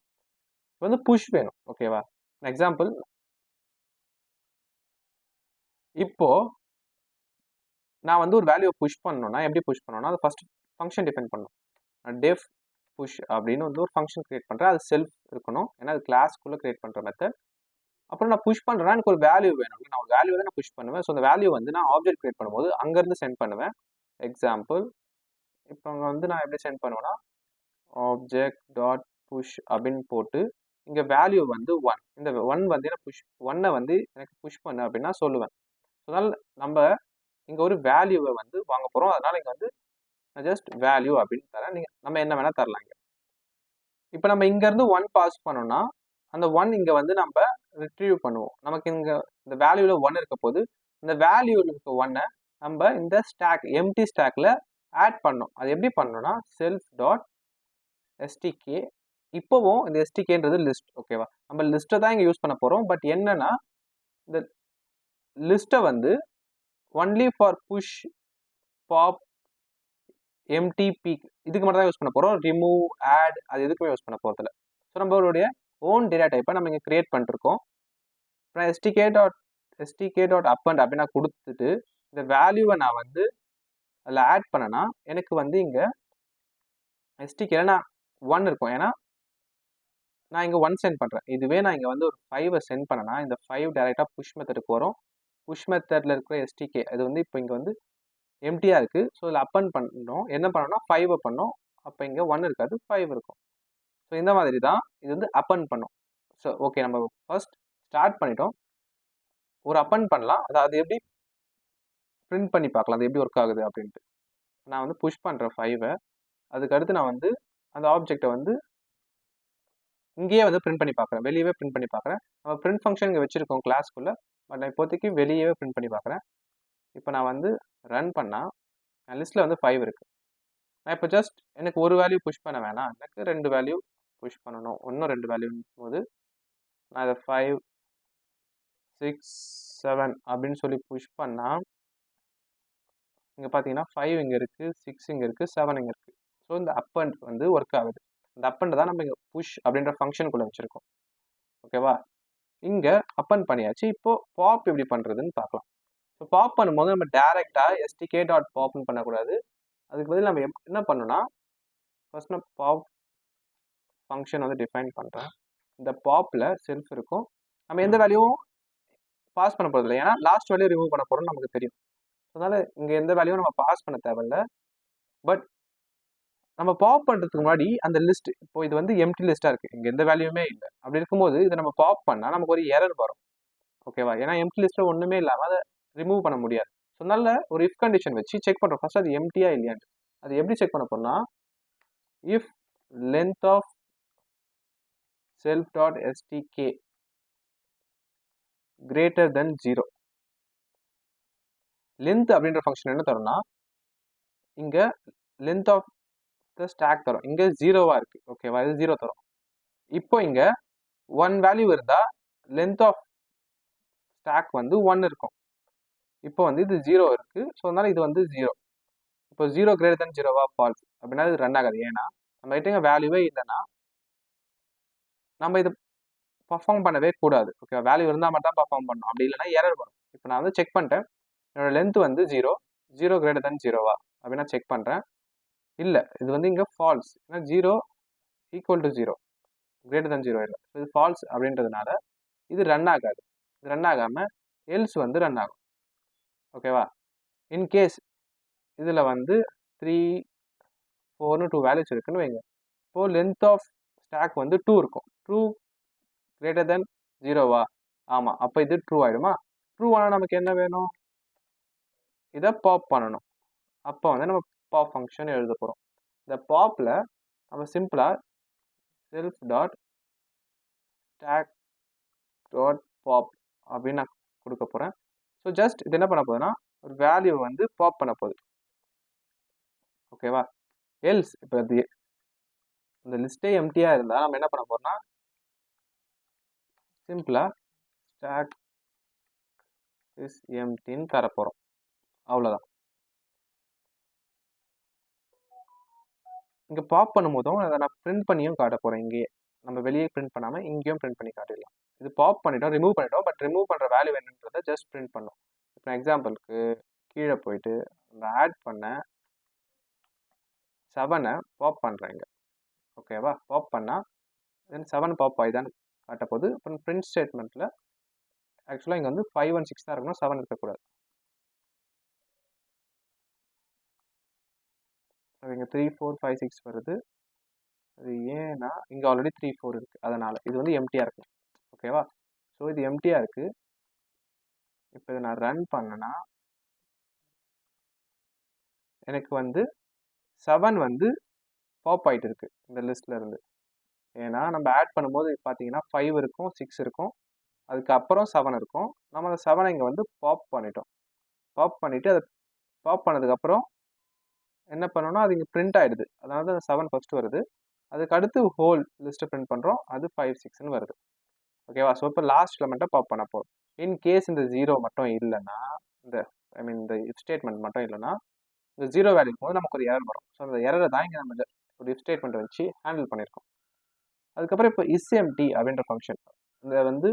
இப்போ வந்து புஷ் வேணும். ஓகேவா? எக்ஸாம்பிள் இப்போ நான் வந்து ஒரு வேல்யூவை புஷ் பண்ணணும்னா எப்படி புஷ் பண்ணணும்னா அது ஃபர்ஸ்ட் ஃபங்க்ஷன் டிஃபைன் பண்ணணும். டெஃப் புஷ் அப்படின்னு வந்து ஒரு ஃபங்க்ஷன் கிரியேட் பண்ணுறேன். அது செல்ஃப் இருக்கணும். ஏன்னா அது கிளாஸ்க்குள்ளே கிரியேட் பண்ணுற மெத்தட். அப்புறம் நான் புஷ் பண்ணுறேன்னா எனக்கு ஒரு வேல்யூ வேணும். நான் ஒரு வேல்யூ தான் நான் புஷ் பண்ணுவேன். ஸோ அந்த வேல்யூ வந்து நான் ஆப்ஜெக்ட் கிரியேட் பண்ணும்போது அங்கேருந்து சென்ட் பண்ணுவேன். எக்ஸாம்பிள் இப்போ அங்கே வந்து நான் எப்படி சென்ட் பண்ணுவேன்னா ஆப்ஜெக்ட் டாட் புஷ் அப்படின்னு போட்டு இங்கே வேல்யூ வந்து 1. இந்த 1 வந்து நான் புஷ் 1 வந்து எனக்கு புஷ் பண்ணு அப்படின்னா சொல்லுவேன். அதனால் நம்ம இங்கே ஒரு வேல்யூவை வந்து வாங்க போகிறோம். அதனால் இங்கே வந்து நான் ஜஸ்ட் வேல்யூ அப்படின்னு தரேன். நீங்கள் நம்ம என்ன வேணால் தரலாங்க. இப்போ நம்ம இங்கேருந்து 1 பாஸ் பண்ணோம்னா அந்த 1 இங்கே வந்து நம்ம ரிட்ரீவ் பண்ணுவோம். நமக்கு இங்கே இந்த வேல்யூவில் 1 இருக்க போது இந்த வேல்யூவில் இருக்க 1 நம்ம இந்த ஸ்டாக் எம்டி ஸ்டாக்ல ஆட் பண்ணோம். அது எப்படி பண்ணணும்னா செல்ஃப் டாட் எஸ்டிகே. இப்போவும் இந்த எஸ்டிகேன்றது லிஸ்ட். ஓகேவா? நம்ம லிஸ்ட்டை தான் இங்கே யூஸ் பண்ண போகிறோம். பட் என்னன்னா இந்த லிஸ்ட்டை வந்து only for push pop empty peek இதுக்கு மட்டும் தான் யூஸ் பண்ண போகிறோம். ரிமூவ் ஆட் அது எதுக்குமே யூஸ் பண்ண போகிறதில்ல. ஸோ நம்மளுடைய ஓன் டேட்டா டைப்பை நம்ம இங்கே கிரியேட் பண்ணிருக்கோம். அப்புறம் எஸ்டிகே டாட் அப்பண்ட் அப்படின்னு நான் கொடுத்துட்டு இந்த வேல்யூவை நான் வந்து அதில் ஆட் பண்ணேன்னா எனக்கு வந்து இங்கே எஸ்டிகேல நான் 1 இருக்கும். ஏன்னா நான் இங்கே 1 சென்ட் பண்ணுறேன். இதுவே நான் இங்கே வந்து ஒரு 5 சென்ட் பண்ணேன்னா இந்த 5 டைரெக்டாக புஷ் மெத்தடுக்கு வரும். புஷ் மெத்தடில் இருக்கிற எஸ்டிகே அது வந்து இப்போ இங்கே வந்து எம்டியாக இருக்குது. ஸோ இதில் அப்பன் பண்ணணும். என்ன பண்ணோம்னா 5 பண்ணோம். அப்போ இங்கே 1 இருக்காது, 5 இருக்கும். ஸோ இந்த மாதிரி தான் இது வந்து அப்பன் பண்ணும். ஸோ ஓகே, நம்ம ஃபர்ஸ்ட் ஸ்டார்ட் பண்ணிட்டோம். ஒரு அப்பன் பண்ணலாம். அது எப்படி பிரிண்ட் பண்ணி பார்க்கலாம், அது எப்படி ஒர்க் ஆகுது அப்படின்ட்டு. நான் வந்து புஷ் பண்ணுறேன் 5. அதுக்கடுத்து நான் வந்து அந்த ஆப்ஜெக்டை வந்து இங்கேயே வந்து பிரிண்ட் பண்ணி பார்க்குறேன். வெளியவே பிரிண்ட் பண்ணி பார்க்குறேன். நம்ம பிரிண்ட் ஃபங்க்ஷன் இங்கே வச்சுருக்கோம் கிளாஸ்க்குள்ளே. பட் நான் இப்போதைக்கு வெளியவே பிரிண்ட் பண்ணி பார்க்குறேன். இப்போ நான் வந்து ரன் பண்ணால் என் லிஸ்ட்டில் வந்து 5 இருக்குது. நான் இப்போ ஜஸ்ட் எனக்கு ஒரு வேல்யூ புஷ் பண்ண வேணாம், எனக்கு 2 வேல்யூ புஷ் பண்ணணும். இன்னும் 2 வேல்யூ போது நான் இதை 5 6 7 அப்படின்னு சொல்லி புஷ் பண்ணால் இங்கே பார்த்தீங்கன்னா 5 இங்கே இருக்குது, 6 இங்கே இருக்குது, 7 இங்கே இருக்குது. ஸோ இந்த அப்பண்ட் வந்து ஒர்க் ஆகுது. இந்த அப்பண்ட் தான் நம்ம இங்கே புஷ் அப்படின்ற ஃபங்க்ஷனுக்குள்ளே வச்சுருக்கோம். ஓகேவா? இங்கே அப்பண்ட் பண்ணியாச்சு. இப்போது பாப் எப்படி பண்ணுறதுன்னு பார்க்கலாம். ஸோ பாப் பண்ணும்போது நம்ம டேரெக்டாக எஸ்டிகே டாட் பாப்னு பண்ணக்கூடாது. அதுக்கு பதில் நம்ம என்ன பண்ணணும்னா ஃபர்ஸ்ட் நான் பாப் ஃபங்க்ஷன் வந்து டிஃபைன் பண்ணுறேன். இந்த பாப்பில் செல்ஃப் இருக்கும். நம்ம எந்த வேல்யூவும் பாஸ் பண்ண போகிறதில்ல. ஏன்னா லாஸ்ட் வேல்யூ ரிமூவ் பண்ண போகிறோம்னு நமக்கு தெரியும். அதனால் இங்கே எந்த வேல்யூவும் நம்ம பாஸ் பண்ண தேவையில்லை. பட் நம்ம பாப் பண்ணுறதுக்கு முன்னாடி அந்த லிஸ்ட் இப்போ இது வந்து எம்டி லிஸ்ட்டாக இருக்குது, இங்கே எந்த வேல்யூமே இல்லை. அப்படி இருக்கும்போது இதை நம்ம பாப் பண்ணால் நமக்கு ஒரு எரர் வரும். ஓகேவா? ஏன்னா எம்டி லிஸ்ட்டில் ஒன்றுமே இல்லாமல் அதை ரிமூவ் பண்ண முடியாது. ஸோ அதனால ஒரு இஃப் கண்டிஷன் வச்சு செக் பண்ணுறோம் ஃபர்ஸ்ட் அது எம்டியா இல்லையான்ட்டு. அது எப்படி செக் பண்ண போறோம்னா if length of self dot STK greater than 0. Length அப்படின்ற ஃபங்க்ஷன் என்ன தரும்னா இங்க லென்த் ஆஃப் த ஸ்டாக் தரும், இங்க 0வா இருக்கு. ஓகேவா, இது 0 தரும். இப்போ இங்க 1 வேல்யூ இருந்தா லென்த் ஆஃப் ஸ்டாக் வந்து 1 இருக்கும். இப்போ வந்து இது 0 இருக்கு. ஸோ அதனால இது வந்து 0. இப்போ 0 கிரேட்டர் தென் 0வா ஃபால்ஸ் அப்படின்னா இது ரன் ஆகாது. ஏன்னா நம்ம கிட்ட வேல்யூவே இல்லைன்னா நம்ம இது பர்ஃபார்ம் பண்ணவே கூடாது. ஓகே, வேல்யூ இருந்தால் மட்டும் தான் பர்ஃபார்ம் பண்ணணும், அப்படி இல்லைன்னா எரர் வரும். இப்போ நான் வந்து செக் பண்ணிட்டேன், என்னோட லென்த் வந்து 0 கிரேட்டர் தென் 0வா அப்படின்னா செக் பண்ணுறேன். இல்லை, இது வந்து இங்கே ஃபால்ஸ். ஏன்னா 0 ஈக்குவல் டு 0 கிரேட்டர் தென் 0 இல்லை. இது ஃபால்ஸ் அப்படின்றதுனால இது ரன் ஆகாது. இது ரன் ஆகாமல் எல்ஸ் வந்து ரன் ஆகும். ஓகேவா, இன்கேஸ் இதில் வந்து 3, 4ன்னு 2 வேல்யூஸ் இருக்குன்னு வைங்க. இப்போது லென்த் ஆஃப் ஸ்டாக் வந்து 2 இருக்கும். ட்ரூ கிரேட்டர் தென் 0வா? ஆமாம். அப்போ இது ட்ரூ ஆகிடுமா? ட்ரூ ஆனால் நமக்கு என்ன வேணும்? இதை பாப் பண்ணணும். அப்போ வந்து நம்ம பாப் ஃபங்க்ஷன் எழுத போகிறோம். இந்த பாப்பில் நம்ம சிம்பிளாக self dot stack dot pop அப்படின்னு நான் கொடுக்க போகிறேன். ஸோ ஜஸ்ட் இது என்ன பண்ண போகுதுன்னா ஒரு வேல்யூ வந்து பாப் பண்ண போகுது. ஓகேவா, எல்ஸ் இப்போ இந்த லிஸ்ட்டே எம்டியாக இருந்தால் நம்ம என்ன பண்ண போகிறோம்னா சிம்பிளாக ஸ்டாக் இஸ் எம்டின்னு தர போகிறோம். அவ்வளோதான். இங்கே பாப் பண்ணும்போதும் அதை நான் பிரிண்ட் பண்ணியும் காட்ட போகிறேன். இங்கேயே நம்ம வெளியே பிரிண்ட் பண்ணாமல் இங்கேயும் பிரிண்ட் பண்ணி காட்டிடலாம். இது பாப் பண்ணிட்டோம், ரிமூவ் பண்ணிட்டோம். பட் ரிமூவ் பண்ணுற வேல்யூ என்னன்றதை ஜஸ்ட் பிரிண்ட் பண்ணோம். இப்போ எக்ஸாம்பிளுக்கு கீழே போயிட்டு அந்த ஆட் பண்ண 7 பாப் பண்ணுறேன் இங்கே. ஓகேவா, பாப் பண்ணால் தென் 7 பாப் ஆகிதான் காட்ட போகுது. அப்புறம் பிரிண்ட் ஸ்டேட்மெண்ட்டில் ஆக்சுவலாக இங்கே வந்து 5 and 6 தான் இருக்கணும், 7 இருக்கக்கூடாது. இங்கே 3, 4, 5, 6 வருது. அது ஏன்னா இங்கே ஆல்ரெடி 3, 4 இருக்குது, அதனால் இது வந்து எம்டியாக இருக்கும். ஓகேவா, ஸோ இது எம்டியாக இருக்குது. இப்போ இதை நான் ரன் பண்ணேன்னா எனக்கு வந்து 7 வந்து பாப் ஆகிட்டு இருக்கு இந்த லிஸ்ட்டில் இருந்து. ஏன்னா நம்ம ஆட் பண்ணும்போது பார்த்தீங்கன்னா 5 இருக்கும், 6 இருக்கும், அதுக்கப்புறம் 7 இருக்கும். நம்ம அந்த 7 இங்கே வந்து பாப் பண்ணிட்டோம். பாப் பண்ணிவிட்டு அதை பாப் பண்ணதுக்கப்புறம் என்ன பண்ணோம்னா அது இங்கே பிரிண்ட் ஆகிடுது. அதனால தான் 7 ஃபஸ்ட்டு வருது. அதுக்கு அடுத்து ஹோல் லிஸ்ட்டை பிரிண்ட் பண்ணுறோம், அது 5, 6ன்னு வருது. ஓகேவா, ஸோ இப்போ லாஸ்ட் எலமெண்ட்டை பாப் பண்ண போகிறோம். இன்கேஸ் இந்த 0 மட்டும் இல்லைன்னா, இந்த இஃப் ஸ்டேட்மெண்ட் மட்டும் இல்லைன்னா, இந்த 0 வேல்யூ இருக்கும்போது நமக்கு ஒரு எரர் வரும். ஸோ அந்த எரரை தான் இங்கே நம்ம ஒரு இஃப் ஸ்டேட்மெண்ட்டை வச்சு ஹேண்டில் பண்ணியிருக்கோம். அதுக்கப்புறம் இப்போ isEmpty அப்படின்ற ஃபங்க்ஷன், இந்த வந்து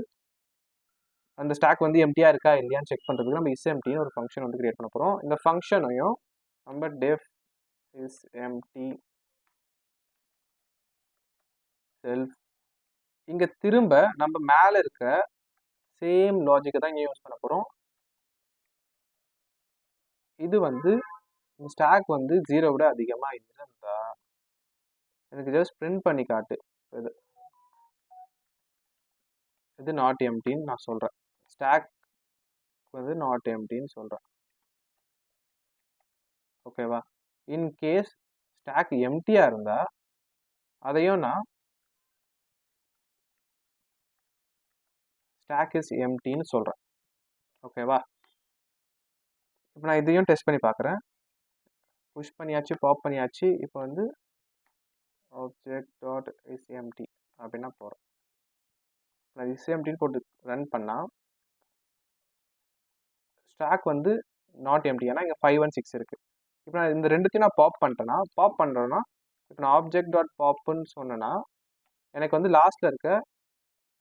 அந்த ஸ்டாக் வந்து எம்டியாக இருக்கா இல்லையான்னு செக் பண்ணுறதுக்கு நம்ம isEmptyன்னு ஒரு ஃபங்க்ஷன் வந்து கிரியேட் பண்ண போகிறோம். இந்த ஃபங்க்ஷனையும் நம்ம def isEmpty செல்ஃப் இங்கே திரும்ப நம்ம மேலே இருக்க சேம் லாஜிக்கை தான் இங்கே யூஸ் பண்ண போகிறோம். இது வந்து ஸ்டாக் வந்து 0 விட அதிகமாக இருந்தா எனக்கு ஜஸ்ட் பிரிண்ட் பண்ணி காட்டு. இது நாட் எம்டின்னு நான் சொல்கிறேன். ஸ்டாக் வந்து நாட் எம்டின்னு சொல்கிறேன். ஓகேவா, இன்கேஸ் ஸ்டாக் எம்டியாக இருந்தால் அதையும் நான் ஸ்டாக் இஸ் எம்டின்னு சொல்கிறேன். ஓகேவா, இப்போ நான் இதையும் டெஸ்ட் பண்ணி பார்க்குறேன். புஷ் பண்ணியாச்சு, பாப் பண்ணியாச்சு. இப்போ வந்து ஆப்ஜெக்ட் டாட் isEmpty அப்படின்னா போகிறோம். நான் isEmptyன்னு போட்டு ரன் பண்ணால் ஸ்டாக் வந்து நாட் எம்டி, ஏன்னா இங்கே 5 and 6 இருக்குது. இப்போ நான் இந்த ரெண்டுத்தையும் நான் பாப் பண்ணுறேன்னா இப்போ நான் ஆப்ஜெக்ட் டாட் பாப்புன்னு சொன்னேன்னா எனக்கு வந்து லாஸ்ட்டில் இருக்க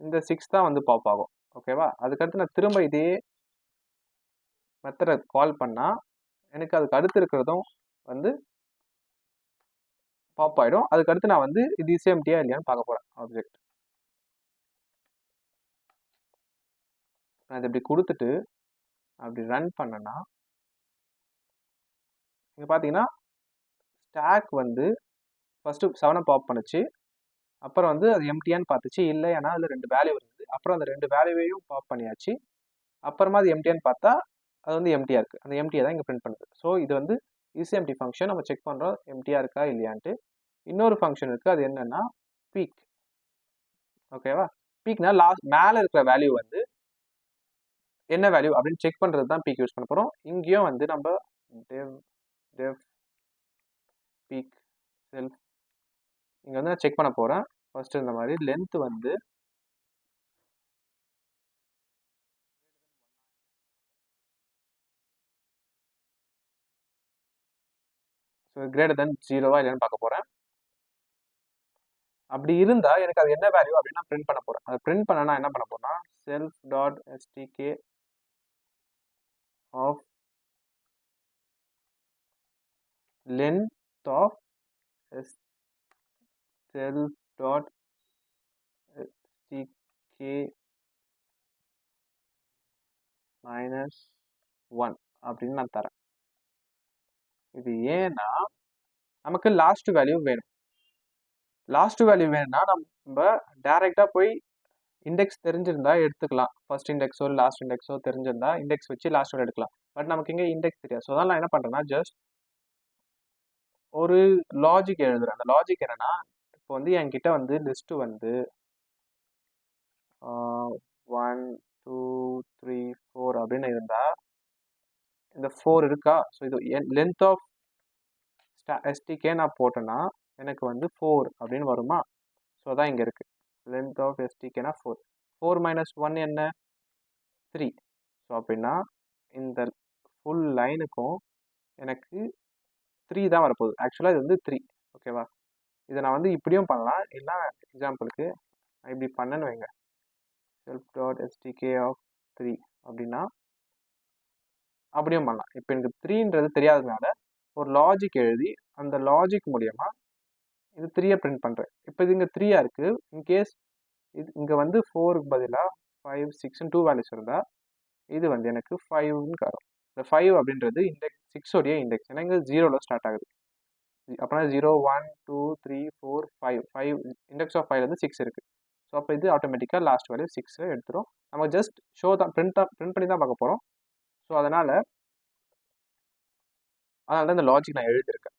இந்த 6 தான் வந்து பாப் ஆகும். ஓகேவா, அதுக்கடுத்து நான் திரும்ப இதே மெத்தடை கால் பண்ணால் எனக்கு அதுக்கு அடுத்து இருக்கிறதும் வந்து பாப் ஆகிடும். அதுக்கடுத்து நான் வந்து இது isEmptyயா இல்லையான்னு பார்க்க போகிறேன். ஆப்ஜெக்ட் நான் இது இப்படி கொடுத்துட்டு அப்படி ரன் பண்ணேன்னா இங்கே பார்த்தீங்கன்னா ஸ்டாக் வந்து ஃபஸ்ட்டு 7 பாப் பண்ணுச்சு, அப்புறம் வந்து அது எம்டியான்னு பார்த்துச்சு. இல்லை, ஏன்னா அதில் 2 வேல்யூ இருக்குது. அப்புறம் அந்த 2 வேல்யூவையும் பாப் பண்ணியாச்சு. அப்புறமா அது எம்டியான்னு பார்த்தா அது வந்து எம்டியாக இருக்குது. அந்த எம்டியை தான் இங்கே பிரிண்ட் பண்ணுது. ஸோ இது வந்து isEmpty ஃபங்க்ஷன். நம்ம செக் பண்ணுறோம் எம்டியாக இருக்கா இல்லையான்ட்டு. இன்னொரு ஃபங்க்ஷன் இருக்குது, அது என்னென்னா பீக். ஓகேவா, பீக்னா லாஸ்ட் மேலே இருக்கிற வேல்யூ வந்து என்ன வேல்யூ அப்படின்னு செக் பண்ணுறது தான் பீக் யூஸ் பண்ண போகிறோம். இங்கேயும் வந்து நம்ம def பீக் செல்ஃப் இங்கே வந்து நான் செக் பண்ண போகிறேன். ஃபர்ஸ்ட் இந்த மாதிரி லென்த் வந்து ஸோ கிரேட்டர் தென் 0வா இல்லைன்னு பார்க்க போகிறேன். அப்படி இருந்தால் எனக்கு அது என்ன வேல்யூ அப்படின்னு நான் பிரிண்ட் பண்ண போகிறேன். அதை பிரிண்ட் பண்ண நான் என்ன பண்ண போறேன்னா self dot STK of length of self dot STK -1 அப்படின்னு நான் தரேன். இது ஏன்னா நமக்கு லாஸ்ட் வேல்யூ வேணும். லாஸ்ட் வேல்யூ வேணும்னா நம்ம டைரெக்டாக போய் இண்டெக்ஸ் தெரிஞ்சிருந்தா எடுத்துக்கலாம். ஃபர்ஸ்ட் இண்டெக்ஸோ லாஸ்ட் இண்டெக்ஸோ தெரிஞ்சிருந்தா இண்டெக்ஸ் வச்சு லாஸ்ட் வேல்யூ எடுக்கலாம். பட் நமக்கு இங்கே இண்டெக்ஸ் தெரியாது. ஸோ அதனால் நான் என்ன பண்ணுறேன்னா ஜஸ்ட் ஒரு லாஜிக் எழுதுறேன். அந்த லாஜிக் என்னன்னா இப்போ வந்து என்கிட்ட வந்து லிஸ்ட் வந்து 1 2 3 4 அப்படின்னு இருந்தா இந்த 4 இருக்கா. ஸோ இது லென்த் ஆஃப் எஸ்டிகே நான் போட்டேன்னா எனக்கு வந்து 4 அப்படின்னு வருமா. ஸோ அதான் இங்கே இருக்குது. லென்த் ஆஃப் எஸ்டிகேனா 4 4 - 1 என்ன 3. ஸோ அப்படின்னா இந்த ஃபுல் லைனுக்கும் எனக்கு 3 தான் வரப்போகுது. ஆக்சுவலாக இது வந்து 3. ஓகேவா. இதை நான் வந்து இப்படியும் பண்ணலாம். இல்லை எக்ஸாம்பிளுக்கு நான் இப்படி பண்ணேன்னு வைங்க செல்ஃப் டாட் எஸ்டிகே ஆஃப் 3 அப்படின்னா அப்படியும் பண்ணலாம். இப்போ எனக்கு 3ன்றது தெரியாததுனால ஒரு லாஜிக் எழுதி அந்த லாஜிக் மூலியமா இது 3 பிரிண்ட் பண்ணுறேன். இப்போ இது இங்கே 3 இருக்குது. இன்கேஸ் இது இங்கே வந்து 4க்கு பதிலாக 5 6 2 வேல்யூஸ் இருந்தால் இது வந்து எனக்கு 5ன்னு வரும். இந்த 5 அப்படின்றது இண்டெக்ஸ் 6 இண்டெக்ஸ். ஏன்னா இங்கே 0ல் ஸ்டார்ட் ஆகுது. அப்போனா 0 1 2 3 4 5 5 இண்டெக்ஸ் ஆஃப் 5 வந்து 6 இருக்குது. ஸோ அப்போ இது ஆட்டோமேட்டிக்காக லாஸ்ட் வேல்யூ 6 எடுத்துரும். நம்ம ஜஸ்ட் ஷோ தான் பிரிண்ட் பண்ணி தான் பார்க்க போகிறோம். ஸோ அதனால் தான் இந்த லாஜிக் நான் எழுதியிருக்கேன்.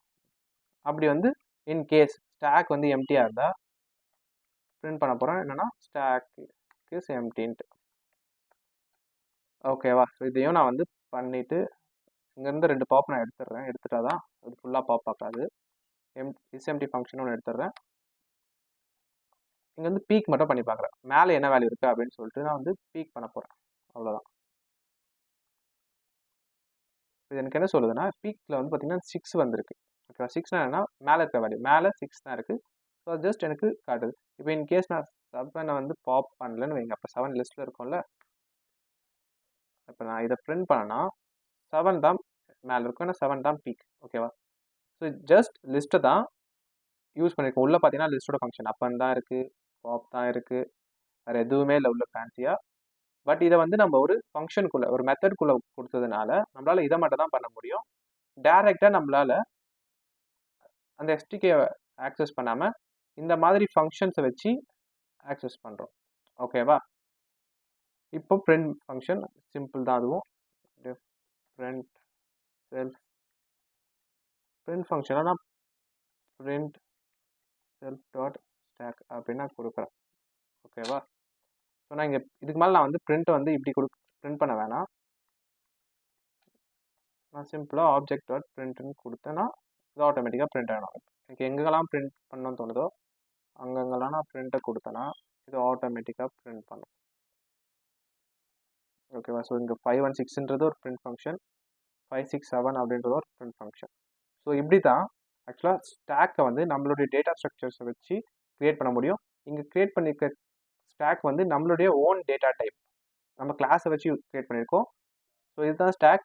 அப்படி வந்து இன்கேஸ் ஸ்டாக் வந்து எம்டியாக இருந்தால் பிரிண்ட் பண்ண போகிறேன். என்னென்னா ஸ்டாக் இஸ் எம்டின்ட்டு. ஓகேவா. ஸோ இதையும் நான் வந்து பண்ணிவிட்டு இங்கேருந்து 2 பாப் நான் எடுத்துடுறேன். எடுத்துட்டா தான் அது ஃபுல்லாக பாப் ஆகாது. எம்டி ஃபங்க்ஷன் ஒன்று எடுத்துடுறேன். இங்கே வந்து பீக் மட்டும் பண்ணி பார்க்குறேன். மேலே என்ன வேல்யூ இருக்குது அப்படின்னு சொல்லிட்டு நான் வந்து பீக் பண்ண போகிறேன். அவ்வளோதான். இது எனக்கு என்ன சொல்லுதுன்னா பீக்கில் வந்து பார்த்தீங்கன்னா 6 வந்திருக்கு. ஓகேவா. 6னா என்னன்னா மேலே இருக்க வேல்யூ மேலே 6 தான் இருக்குது. ஸோ ஜஸ்ட் எனக்கு காட்டுது. இப்போ இன்கேஸ் நான் 7 வந்து பாப் பண்ணலன்னு வைங்க. அப்போ 7 லிஸ்ட்டில் இருக்கும்ல. இப்போ நான் இதை பிரிண்ட் பண்ணேன்னா 7 தான் மேலே இருக்கும். ஏன்னா 7 தான் பீக். ஓகேவா. ஸோ ஜஸ்ட் லிஸ்ட்டை தான் யூஸ் பண்ணியிருக்கோம். உள்ளே பார்த்தீங்கன்னா லிஸ்ட்டோட ஃபங்க்ஷன் அப்பன் தான் இருக்குது, பாப் தான் இருக்குது, வேறு எதுவுமே இல்லை உள்ள ஃபேன்சியாக. பட் இதை வந்து நம்ம ஒரு ஃபங்க்ஷனுக்குள்ளே ஒரு மெத்தட்குள்ளே கொடுத்ததுனால நம்மளால் இதை மட்டும் தான் பண்ண முடியும். டைரெக்டாக நம்மளால் அந்த எஸ்டிகேவை ஆக்சஸ் பண்ணாமல் இந்த மாதிரி ஃபங்க்ஷன்ஸை வச்சு ஆக்சஸ் பண்ணுறோம். ஓகேவா. இப்போ பிரிண்ட் ஃபங்க்ஷன் சிம்பிள் தான். அதுவும் பிரிண்ட் செல்ஃப் பிரிண்ட் ஃபங்க்ஷனாக நான் பிரிண்ட் செல்ஃப் டாட் ஸ்டாக் அப்படின்னு நான் கொடுக்குறேன். ஓகேவா. ஸோ நான் இங்கே இதுக்கு மேலே நான் வந்து பிரிண்ட்டை வந்து இப்படி பிரிண்ட் பண்ண வேணாம். நான் சிம்பிளாக ஆப்ஜெக்ட் டாட் பிரிண்ட்னு கொடுத்தேன்னா இது ஆட்டோமேட்டிக்காக பிரிண்ட் ஆகிடும். எனக்கு எங்கெல்லாம் பிரிண்ட் பண்ணணும்னு தோணுதோ அங்கங்கெல்லாம் நான் பிரிண்ட்டை கொடுத்தேன்னா இது ஆட்டோமேட்டிக்காக பிரிண்ட் பண்ணும். ஓகேவா. ஸோ இங்கே 5 1 6ன்றது ஒரு பிரிண்ட் ஃபங்க்ஷன், 5 6 7 அப்படின்றது ஒரு பிரிண்ட் ஃபங்க்ஷன். ஸோ இப்படி தான் ஆக்சுவலாக ஸ்டாக்கை வந்து நம்மளுடைய டேட்டா ஸ்ட்ரக்சர்ஸை வச்சு க்ரியேட் பண்ண முடியும். இங்கே க்ரியேட் பண்ணியிருக்க ஸ்டாக் வந்து நம்மளுடைய ஓன் டேட்டா டைப் நம்ம கிளாஸை வச்சு க்ரியேட் பண்ணியிருக்கோம். ஸோ இதுதான் ஸ்டாக்.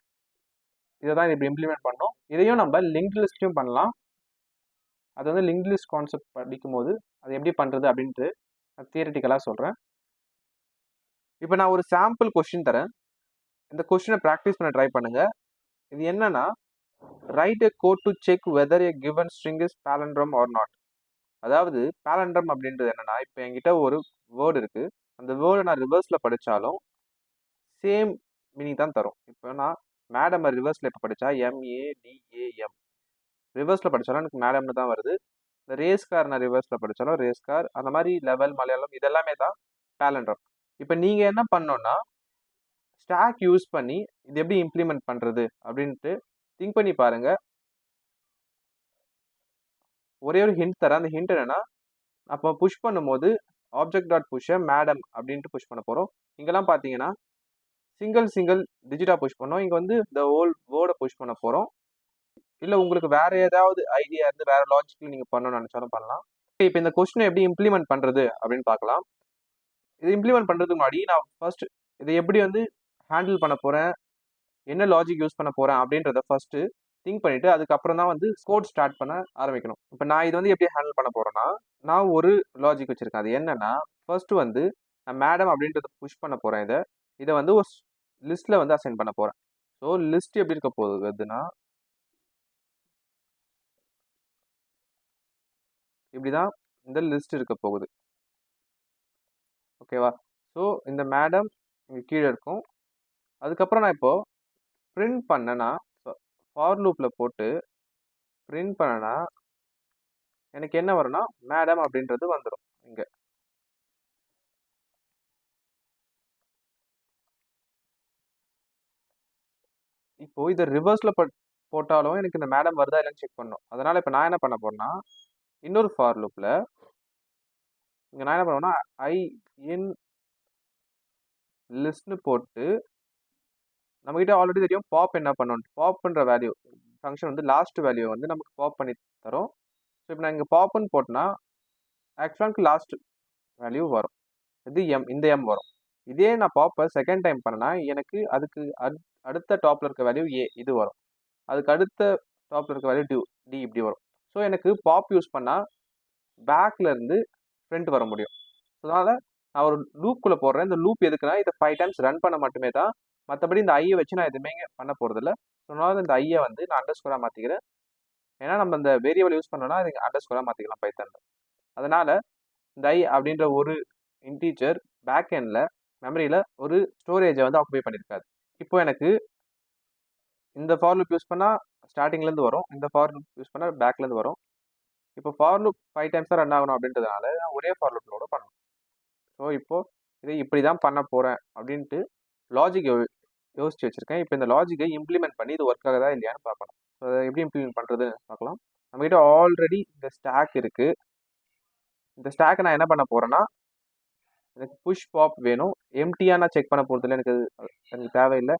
இதை தான் இப்படி இம்ப்ளிமெண்ட் பண்ணோம். இதையும் நம்ம லிங்க்ட் லிஸ்ட்லையும் பண்ணலாம். அது வந்து லிங்க்ட் லிஸ்ட் கான்செப்ட் படிக்கும் போது அது எப்படி பண்ணுறது அப்படின்ட்டு நான் தியரிட்டிக்கலாக சொல்கிறேன். இப்போ நான் ஒரு சாம்பிள் கொஸ்டின் தரேன். இந்த கொஸ்டினை ப்ராக்டிஸ் பண்ண ட்ரை பண்ணுங்கள். இது என்னன்னா write a code to check whether a given string is palindrome or not. அதாவது பாலண்ட்ரம் அப்படின்றது என்னன்னா இப்போ என்கிட்ட ஒரு வேர்டு இருக்குது. அந்த வேர்டை நான் ரிவர்ஸில் படித்தாலும் சேம் மீனிங் தான் தரும். இப்போ நான் மேடம் ரிவர்ஸில் இப்போ படித்தா MADAM ரிவர்ஸில் படித்தாலும் எனக்கு மேடம்னு தான் வருது. இந்த ரேஸ்கார் நான் ரிவர்ஸில் படித்தாலும் ரேஸ்கார். அந்த மாதிரி லெவல் மலையாளம் இதெல்லாமே தான் பாலண்ட்ரம். இப்போ நீங்கள் என்ன பண்ணோன்னா ஸ்டாக் யூஸ் பண்ணி இது எப்படி இம்ப்ளிமெண்ட் பண்ணுறது அப்படின்ட்டு திங்க் பண்ணி பாருங்கள். ஒரே ஒரு ஹிண்ட் தரேன். அந்த ஹிண்ட் என்னன்னா, அப்போ புஷ் பண்ணும்போது ஆப்ஜெக்ட் டாட் புஷ்ஷை மேடம் அப்படின்ட்டு புஷ் பண்ண போகிறோம். இங்கெல்லாம் பார்த்தீங்கன்னா சிங்கிள் டிஜிட்டாக புஷ் பண்ணோம். இங்கே வந்து இந்த ஹோல் வேர்டை புஷ் பண்ண போகிறோம். இல்லை உங்களுக்கு வேற ஏதாவது ஐடியா இருந்து வேற லாஜிக்கில் நீங்கள் பண்ணணும்னு நினச்சாலும் பண்ணலாம். இப்போ இந்த கொஸ்டினை எப்படி இம்ப்ளிமெண்ட் பண்ணுறது அப்படின்னு பார்க்கலாம். இது இம்ப்ளிமெண்ட் பண்ணுறதுக்கு முன்னாடி நான் ஃபர்ஸ்ட் இதை எப்படி வந்து ஹேண்டில் பண்ண போகிறேன், என்ன லாஜிக் யூஸ் பண்ண போகிறேன் அப்படின்றத ஃபர்ஸ்ட் திங்க் பண்ணிட்டு அதுக்கப்புறம் தான் வந்து கோட் ஸ்டார்ட் பண்ண ஆரம்பிக்கணும். இப்போ நான் இது வந்து எப்படி ஹேண்டில் பண்ண போகிறேன்னா, நான் ஒரு லாஜிக் வச்சுருக்கேன். அது என்னன்னா, ஃபர்ஸ்ட் வந்து நான் மேடம் அப்படின்றத புஷ் பண்ண போகிறேன். இதை வந்து ஒரு லிஸ்ட்டில் வந்து அசைன் பண்ண போகிறேன். ஸோ லிஸ்ட் எப்படி இருக்க போகுதுன்னா, இப்படிதான் இந்த லிஸ்ட் இருக்க போகுது. ஓகேவா? ஸோ இந்த மேடம் இங்கே கீழே இருக்கும். அதுக்கப்புறம் நான் இப்போ பிரிண்ட் பண்ணேன்னா, ஃபார் லூப்பில் போட்டு பிரிண்ட் பண்ணேன்னா எனக்கு என்ன வரும்னா மேடம் அப்படின்றது வந்துடும். இங்கே இப்போ இதை ரிவர்ஸில் போட்டாலும் எனக்கு இந்த மேடம் வருதா இல்லைன்னு செக் பண்ணணும். அதனால இப்போ நான் என்ன பண்ண போறேன்னா, இன்னொரு ஃபார் லூப்பில் இங்கே நான் என்ன பண்ணுவேன்னா ஐ இன் லிஸ்ட்னு போட்டு, நம்மகிட்ட ஆல்ரெடி தெரியும் பாப் என்ன பண்ணணும். பாப்ன்ற வேல்யூ ஃபங்க்ஷன் வந்து லாஸ்ட் வேல்யூ வந்து நமக்கு பாப் பண்ணி தரும். ஸோ இப்போ நான் இங்கே பாப்னு போட்டேன்னா ஆக்சுவலாக லாஸ்ட் வேல்யூ வரும். இது இந்த எம் வரும். இதே நான் பாப்பை செகண்ட் டைம் பண்ணேன்னா எனக்கு அதுக்கு அடுத்த டாப்ல இருக்க வேல்யூ ஏ இது வரும். அதுக்கு அடுத்த டாப்ல இருக்க வேல்யூ டி இப்படி வரும். ஸோ எனக்கு பாப் யூஸ் பண்ணால் பேக்ல இருந்து ஃப்ரண்ட் வர முடியும். ஸோ அதனால நான் ஒரு லூப்புக்குள்ளே போடுறேன். இந்த லூப் எதுக்குன்னா இதை 5 டைம்ஸ் ரன் பண்ண மட்டுமே தான். மற்றபடி இந்த ஐயை வச்சு நான் எதுவுமே பண்ண போகிறதில்ல. ஸோ அதனால இந்த ஐயை வந்து நான் அண்டர்ஸ்கோராக மாற்றிக்கிறேன். ஏன்னா நம்ம இந்த வேரியபிள் யூஸ் பண்ணோம்னா அதுக்கு அண்டர்ஸ்கோராக மாற்றிக்கலாம் பைத்தானில். அதனால இந்த ஐ அப்படின்ற ஒரு இன்டீஜர் பேக் எண்டில் மெமரியில் ஒரு ஸ்டோரேஜை வந்து ஆக்குபை பண்ணியிருக்காது. இப்போ எனக்கு இந்த ஃபார் லூப் யூஸ் பண்ணால் ஸ்டார்டிங்லேருந்து வரும், இந்த ஃபார் லூப் யூஸ் பண்ணால் பேக்லேருந்து வரும். இப்போ ஃபார் லூப் 5 டைம்ஸ் தான் ரன் ஆகணும் அப்படின்றதுனால நான் ஒரே ஃபார் லூப்லோட பண்ணணும். ஸோ இப்போது இதை இப்படி தான் பண்ண போகிறேன் அப்படின்ட்டு லாஜிக் யோசிச்சு வச்சுருக்கேன். இப்போ இந்த லாஜிக்கை இம்ப்ளிமெண்ட் பண்ணி இது ஒர்க் ஆகுதா இல்லையான்னு பார்க்கணும். ஸோ அதை எப்படி இம்ப்ளிமெண்ட் பண்ணுறதுன்னு பார்க்கலாம். நம்மகிட்ட ஆல்ரெடி இந்த ஸ்டாக் இருக்குது. இந்த ஸ்டாக்கை நான் என்ன பண்ண போகிறேன்னா, எனக்கு புஷ் பாப் வேணும். எம்டியாக நான் செக் பண்ண போகிறதில்ல, எனக்கு தேவையில்லை.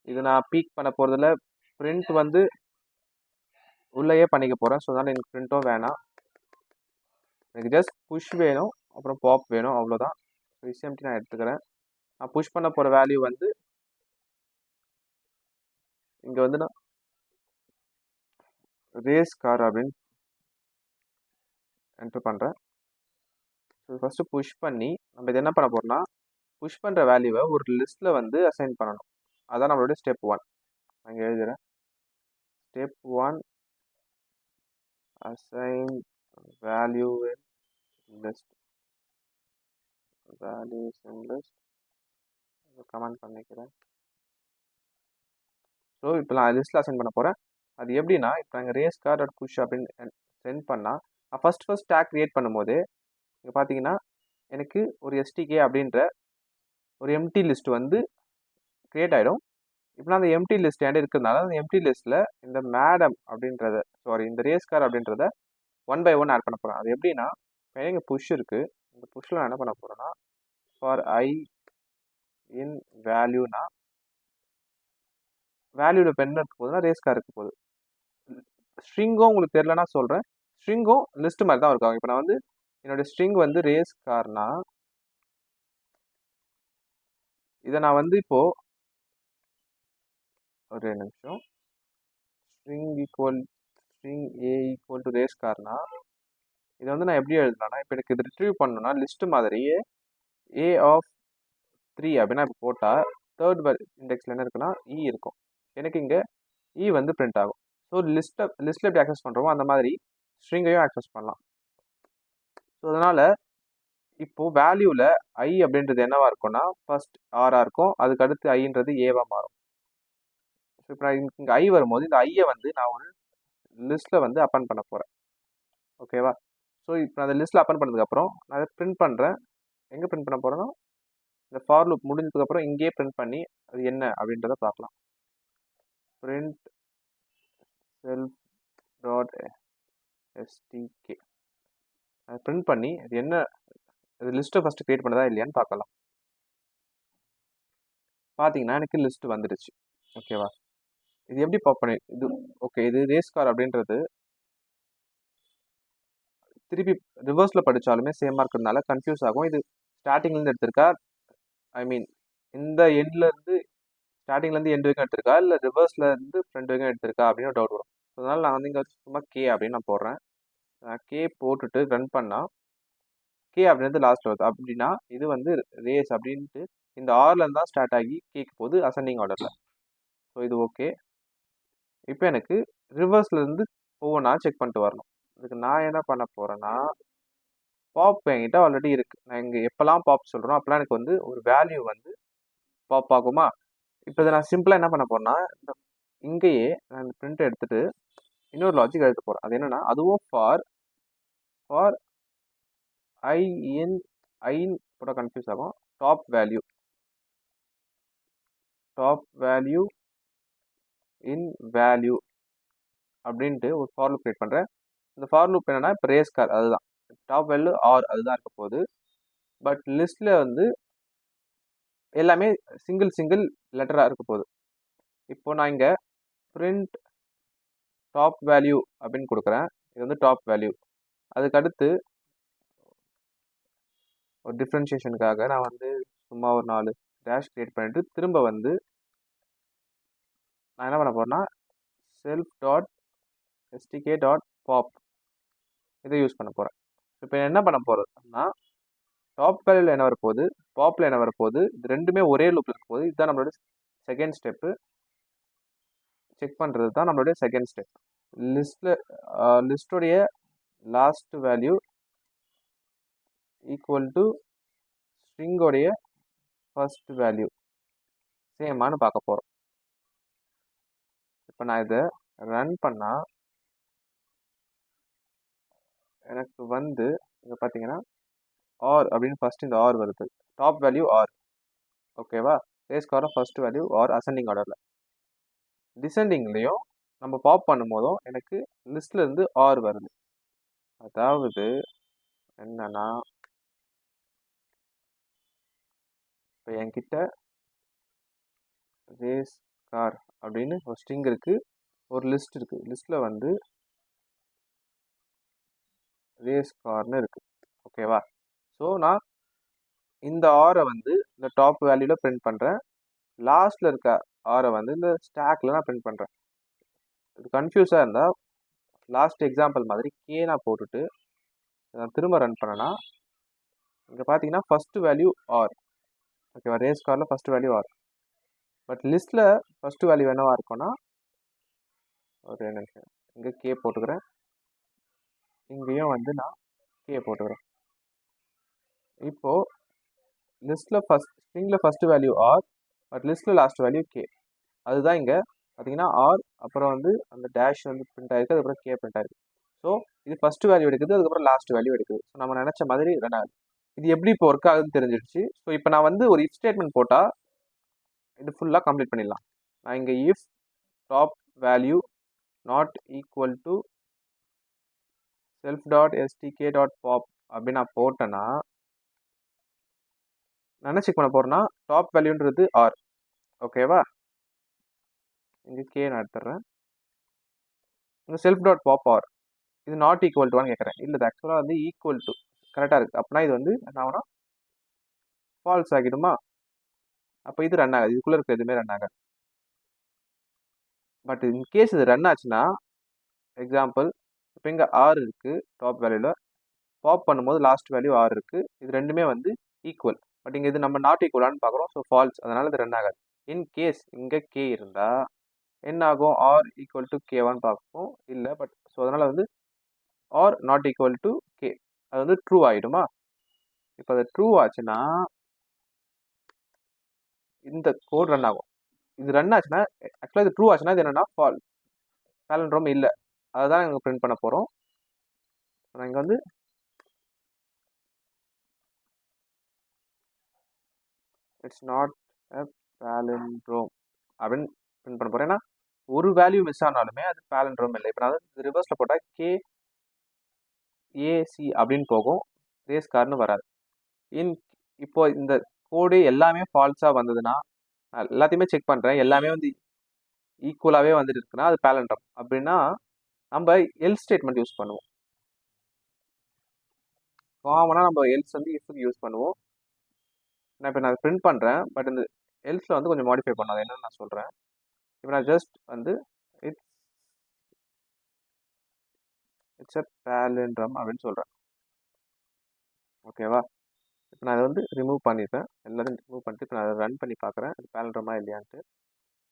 இது நான் பீக் பண்ண போகிறதில்ல. பிரிண்ட் வந்து உள்ளேயே பண்ணிக்க போகிறேன். ஸோ அதனால் எனக்கு பிரிண்ட்டும் வேணாம். எனக்கு ஜஸ்ட் புஷ் வேணும், அப்புறம் பாப் வேணும், அவ்வளோதான். எம்டி நான் எடுத்துக்கிறேன். நான் புஷ் பண்ண போகிற வேல்யூ வந்து இங்கே வந்து நான் ரேஸ் கார் அப்படின்னு என்டர் பண்ணுறேன். ஸோ ஃபஸ்ட்டு புஷ் பண்ணி நம்ம இது என்ன பண்ண போகிறோம்னா, புஷ் பண்ணுற வேல்யூவை ஒரு லிஸ்ட்டில் வந்து அசைன் பண்ணணும். அதான் நம்மளுடைய ஸ்டெப் 1. நான் எழுதுகிறேன். Step 1 assign value in list. Values in list comment பண்ணிக்கிறேன். ஸோ இப்போ நான் லிஸ்ட்டில் அசைன் பண்ண போகிறேன். அது எப்படின்னா, இப்போ நாங்கள் ரேஸ் கார் டாட் புஷ் அப்படின்னு சென்ட் பண்ணால் நான் ஃபஸ்ட் ஸ்டாக் க்ரியேட் பண்ணும்போது இங்கே பார்த்தீங்கன்னா எனக்கு ஒரு எஸ்டிகே அப்படின்ற ஒரு எம்டி லிஸ்ட் வந்து க்ரியேட் ஆகிடும். இப்போ நான் அந்த எம்டி லிஸ்ட் என்கிட்ட இருக்கிறதுனால அந்த எம்டி லிஸ்ட்டில் இந்த மேடம் அப்படின்றத இந்த ரேஸ் கார் அப்படின்றத 1 by 1 ஆட் பண்ண போகிறேன். அது எப்படின்னா, இப்போ இங்கே புஷ் இருக்குது. இந்த புஷ்ஷில் நான் என்ன பண்ண போகிறேன்னா, ஃபார் ஐ இன் வேல்யூனா வேல்யூவில் இப்போ என்ன இருக்க போகுதுன்னா ரேஸ் கார் இருக்க போகுது. ஸ்ட்ரிங்கும் உங்களுக்கு தெரிலனா சொல்கிறேன். ஸ்ட்ரிங்கும் லிஸ்ட் மாதிரி தான் இருக்கும். இப்போ நான் வந்து என்னோட ஸ்ட்ரிங் வந்து ரேஸ் கார்னா இதை நான் வந்து இப்போது ஒரு 2 நிமிஷம் string A equal to race Karnaugh இதை வந்து நான் எப்படி எழுதலாம்னா, இப்போ எனக்கு இது ரிட்ரீவ் பண்ணணும்னா லிஸ்ட் மாதிரியே ஏ ஆஃப் 3 அப்படின்னா இப்போ போட்டால் தேர்ட் இண்டெக்ஸில் என்ன இருக்குன்னா இ இருக்கும். எனக்கு இங்கே இ வந்து பிரிண்ட் ஆகும். ஸோ லிஸ்ட்டில் எப்படி ஆக்சஸ் பண்ணுறோமோ அந்த மாதிரி ஸ்ட்ரிங்கையும் ஆக்சஸ் பண்ணலாம். ஸோ அதனால் இப்போது வேல்யூவில் ஐ அப்படின்றது என்னவா இருக்கும்னா ஃபர்ஸ்ட் ஆராக இருக்கும், அதுக்கு அடுத்து ஐன்றது ஏவாக மாறும். ஸோ இப்போ நான் இங்கே ஐ வரும்போது இந்த ஐயை வந்து நான் ஒரு லிஸ்ட்டில் வந்து அப்பன் பண்ண போகிறேன். ஓகேவா? ஸோ இப்போ நான் அந்த லிஸ்ட்டில் அப்பன் பண்ணதுக்கப்புறம் நான் அதை பிரிண்ட் பண்ணுறேன். எங்கே பிரிண்ட் பண்ண போகிறேன்னா, இந்த ஃபார் லூப் முடிஞ்சதுக்கப்புறம் இங்கேயே பிரிண்ட் பண்ணி அது என்ன அப்படின்றத பார்க்கலாம். பிரிண்ட் செல்ஃப் டாட் STK அதை பிரிண்ட் பண்ணி இது என்ன இது லிஸ்ட்டை ஃபஸ்ட்டு க்ரியேட் பண்ணதா இல்லையான்னு பார்க்கலாம். பார்த்தீங்கன்னா எனக்கு லிஸ்ட் வந்துடுச்சு. ஓகேவா, இது எப்படி பாப் பண்ணி இது ஓகே, இது ரேஸ் கார் அப்படின்றது திருப்பி ரிவர்ஸில் படித்தாலுமே சேமாக இருக்கிறதுனால கன்ஃபியூஸ் ஆகும். இது ஸ்டார்டிங்லேருந்து எடுத்திருக்கா, ஐ மீன் இந்த எண்ட்லேருந்து ஸ்டார்டிங்லேருந்து எண்ட் வரைக்கும் எடுத்திருக்கா, இல்லை ரிவர்ஸ்லேருந்து ஃப்ரண்ட் வரைக்கும் எடுத்திருக்கா அப்படின்னு ஒரு டவுட் வரும். அதனால் நான் வந்து இங்கே சும்மா கே அப்படின்னு நான் போடுறேன். கே போட்டுட்டு ரன் பண்ணால் கே அப்படின்றது லாஸ்ட் வருது. அப்படின்னா இது வந்து ரேஸ் அப்படின்ட்டு இந்த ஆர்லேருந்து தான் ஸ்டார்ட் ஆகி கேக்கு போகுது அசெண்டிங் ஆர்டரில். ஸோ இது ஓகே. இப்போ எனக்கு ரிவர்ஸ்லேருந்து ஒவ்வொன்றா செக் பண்ணிட்டு வரணும். இதுக்கு நான் என்ன பண்ண போகிறேன்னா, பாப் என்கிட்ட ஆல்ரெடி இருக்குது. நான் இங்கே எப்போல்லாம் பாப் சொல்கிறோம் அப்போல்லாம் எனக்கு வந்து ஒரு வேல்யூ வந்து பாப் ஆகுமா. இப்போ இதை நான் சிம்பிளாக என்ன பண்ண போகிறேன்னா, இங்கேயே நான் இந்த பிரிண்ட் எடுத்துகிட்டு இன்னொரு லாஜிக் எழுத போகிறேன். அது என்னென்னா, அதுவும் ஃபார் ஐன் கூட கன்ஃபியூஸ் ஆகும். டாப் வேல்யூ இன் வேல்யூ அப்படின்ட்டு ஒரு ஃபார் லூப் கிரியேட் பண்ணுறேன். இந்த ஃபார் லூப் என்னன்னா, இப்போ ரேஸ் கார் அதுதான் டாப் வேல்யூ ஆர் அதுதான் இருக்க போகுது. பட் லிஸ்ட்டில் வந்து எல்லாமே சிங்கிள் லெட்டராக இருக்க போகுது. இப்போ நான் இங்கே பிரிண்ட் டாப் வேல்யூ அப்படின்னு கொடுக்குறேன். இது வந்து டாப் வேல்யூ. அதுக்கடுத்து ஒரு டிஃப்ரென்ஷியேஷனுக்காக நான் வந்து சும்மா ஒரு 4 டேஷ் கிரியேட் பண்ணிட்டு திரும்ப வந்து நான் என்ன பண்ண போகிறேன்னா self.stk.pop இதை யூஸ் பண்ண போகிறேன். இப்போ என்ன பண்ண போகிறதுனா, டாப் வேல்யூவில் என்ன வரப்போகுது, பாப்பில் என்ன வரப்போகுது, இது ரெண்டுமே ஒரே லூப்பில் இருக்க போகுது. இதுதான் நம்மளோட செகண்ட் ஸ்டெப்பு. செக் பண்ணுறது தான் நம்மளுடைய செகண்ட் ஸ்டெப். லிஸ்டோடைய லாஸ்ட் வேல்யூ ஈக்குவல் டு ஸ்ட்ரிங்கோடைய ஃபர்ஸ்ட் வேல்யூ சேமானு பார்க்க போகிறோம். இப்போ நான் இதை ரன் பண்ணால் எனக்கு வந்து இங்கே பார்த்தீங்கன்னா ஆர் அப்படின்னு ஃபர்ஸ்ட் இந்த ஆர் வருது. Top value R. ஓகேவா, ரேஸ் காரோட ஃபர்ஸ்ட் வேல்யூ ஆர் அசெண்டிங் ஆர்டரில். டிசெண்டிங்லேயும் நம்ம பாப் பண்ணும்போதும் எனக்கு லிஸ்ட்ல இருந்து ஆர் வருது. அதாவது என்னன்னா, இப்போ என்கிட்ட ரேஸ் கார் அப்படின்னு ஒரு ஸ்ட்ரிங் இருக்கு, ஒரு லிஸ்ட் இருக்கு. லிஸ்ட்ல வந்து ரேஸ் கார்னு இருக்கு. ஓகேவா, ஸோ நான் இந்த ஆரை வந்து இந்த டாப் வேல்யூல பிரிண்ட் பண்றேன். லாஸ்ட்ல இருக்க ஆரை வந்து இந்த ஸ்டாக்ல நான் பிரிண்ட் பண்றேன். இது கன்ஃபியூஸா இருந்தா லாஸ்ட் எக்ஸாம்பிள் மாதிரி கே நான் போட்டுட்டு நான் திரும்ப ரன் பண்ணனா இங்க பாத்தீங்கன்னா ஃபர்ஸ்ட் வேல்யூ ஆர். ஓகேவா, ரேஸ் கார்ல ஃபர்ஸ்ட் வேல்யூ ஆர். பட் லிஸ்ட்ல ஃபர்ஸ்ட் வேல்யூ என்னவா இருக்கும்னா, ஒரு நிமிஷம் இங்க கே போட்டுக்கிறேன், இங்கேயும் வந்து நான் கே போட்டுக்கிறேன். இப்போ லிஸ்ட்ல ஸ்ட்ரிங்ல ஃபர்ஸ்ட் வேல்யூ ஆர், பட் லிஸ்ட்ல லாஸ்ட் வேல்யூ கே. அதுதான் இங்க பார்த்தீங்கன்னா ஆர், அப்புறம் வந்து அந்த டேஷ் வந்து பிரிண்ட் ஆயிருக்கு, அதுக்கப்புறம் கே பிரிண்ட் ஆயிருக்கு. ஸோ இது ஃபர்ஸ்ட் வேல்யூ எடுக்குது, அதுக்கப்புறம் லாஸ்ட் வேல்யூ எடுக்குது. ஸோ நம்ம நினைச்ச மாதிரி ரன் ஆகுது. இது எப்படி இப்போ ஒர்க் ஆகுதுன்னு தெரிஞ்சிடுச்சு. ஸோ இப்போ நான் வந்து ஒரு இஃப் ஸ்டேட்மெண்ட் போட்டா இது ஃபுல்லாக கம்ப்ளீட் பண்ணிடலாம். நான் இங்கே if top value not equal to self.stk.pop அப்படின்னு நான் போட்டேன்னா நான் என்ன செக் பண்ண போறேன்னா, டாப் வேல்யூன்றது ஆர். ஓகேவா, இங்கே கே நான் எடுத்துறேன். இங்கே self.pop ஆர் இது நாட் ஈக்குவல் டு கேட்குறேன். இல்லை, இது ஆக்சுவலாக வந்து ஈக்குவல் டு கரெக்டாக இருக்குது. அப்படின்னா இது வந்து என்ன ஆகும்னா ஃபால்ஸ் ஆகிடுமா. அப்போ இது ரன் ஆகாது, இதுக்குள்ளே இருக்க எதுவுமே ரன் ஆகாது. பட் இன்கேஸ் இது ரன் ஆச்சுன்னா, எக்ஸாம்பிள் இப்போ இங்கே ஆர் இருக்குது டாப் வேல்யூவில், பாப் பண்ணும்போது லாஸ்ட் வேல்யூ ஆர் இருக்குது, இது ரெண்டுமே வந்து ஈக்குவல். பட் இங்கே இது நம்ம நாட் ஈக்குவலான்னு பார்க்குறோம், ஸோ ஃபால்ஸ், அதனால் இது ரன் ஆகாது. இன்கேஸ் இங்கே கே இருந்தால் என்ன ஆகும், ஆர் ஈக்குவல் டு கேவான்னு பார்ப்போம். இல்லை, பட் ஸோ அதனால் வந்து R not equal to K, அது வந்து ட்ரூ ஆகிடுமா. இப்போ அது ட்ரூ ஆச்சுன்னா இந்த கோட் ரன் ஆகும். இது ரன் ஆச்சுன்னா ஆக்சுவலாக இது ட்ரூ ஆச்சுன்னா இது என்னன்னா பேலண்ட்ரோம் இல்லை, அதுதான் இங்கே பிரிண்ட் பண்ண போகிறோம். நான் இங்கே வந்து இட்ஸ் நாட் எ பேலண்ட்ரோம் அப்படின்னு பிரிண்ட் பண்ண போகிறேன். ஏன்னா ஒரு வேல்யூ மிஸ் ஆனாலுமே அது பேலண்ட்ரோம் இல்லை. இப்போ நான் வந்து ரிவர்ஸில் போட்டால் கே ஏசி அப்படின்னு போகும், ரேஸ் கார்னு வராது. இப்போ இந்த கோடு எல்லாமே ஃபால்ஸாக வந்ததுன்னா, நான் எல்லாத்தையுமே செக் பண்ணுறேன், எல்லாமே வந்து ஈக்குவலாகவே வந்துட்டு இருக்குன்னா அது பேலண்ட்ரம். அப்படின்னா நம்ம எல் ஸ்டேட்மெண்ட் யூஸ் பண்ணுவோம். காமனாக நம்ம எல்ஸ் வந்து இஃப்க்கு யூஸ் பண்ணுவோம். நான் அதை பிரிண்ட் பண்ணுறேன், பட் இந்த எல்ஸில் வந்து கொஞ்சம் மாடிஃபை பண்ணாது. என்னன்னு நான் சொல்கிறேன். இப்போ நான் ஜஸ்ட் வந்து இட்ஸ் எ பேலண்ட்ரம் அப்படின்னு சொல்கிறேன். ஓகேவா? இப்போ நான் அதை வந்து ரிமூவ் பண்ணிப்பேன், எல்லாத்தையும் ரிமூவ் பண்ணிட்டு இப்போ நான் அதை ரன் பண்ணி பார்க்குறேன் இது பேலண்ட்ரமா இல்லையான்ட்டு.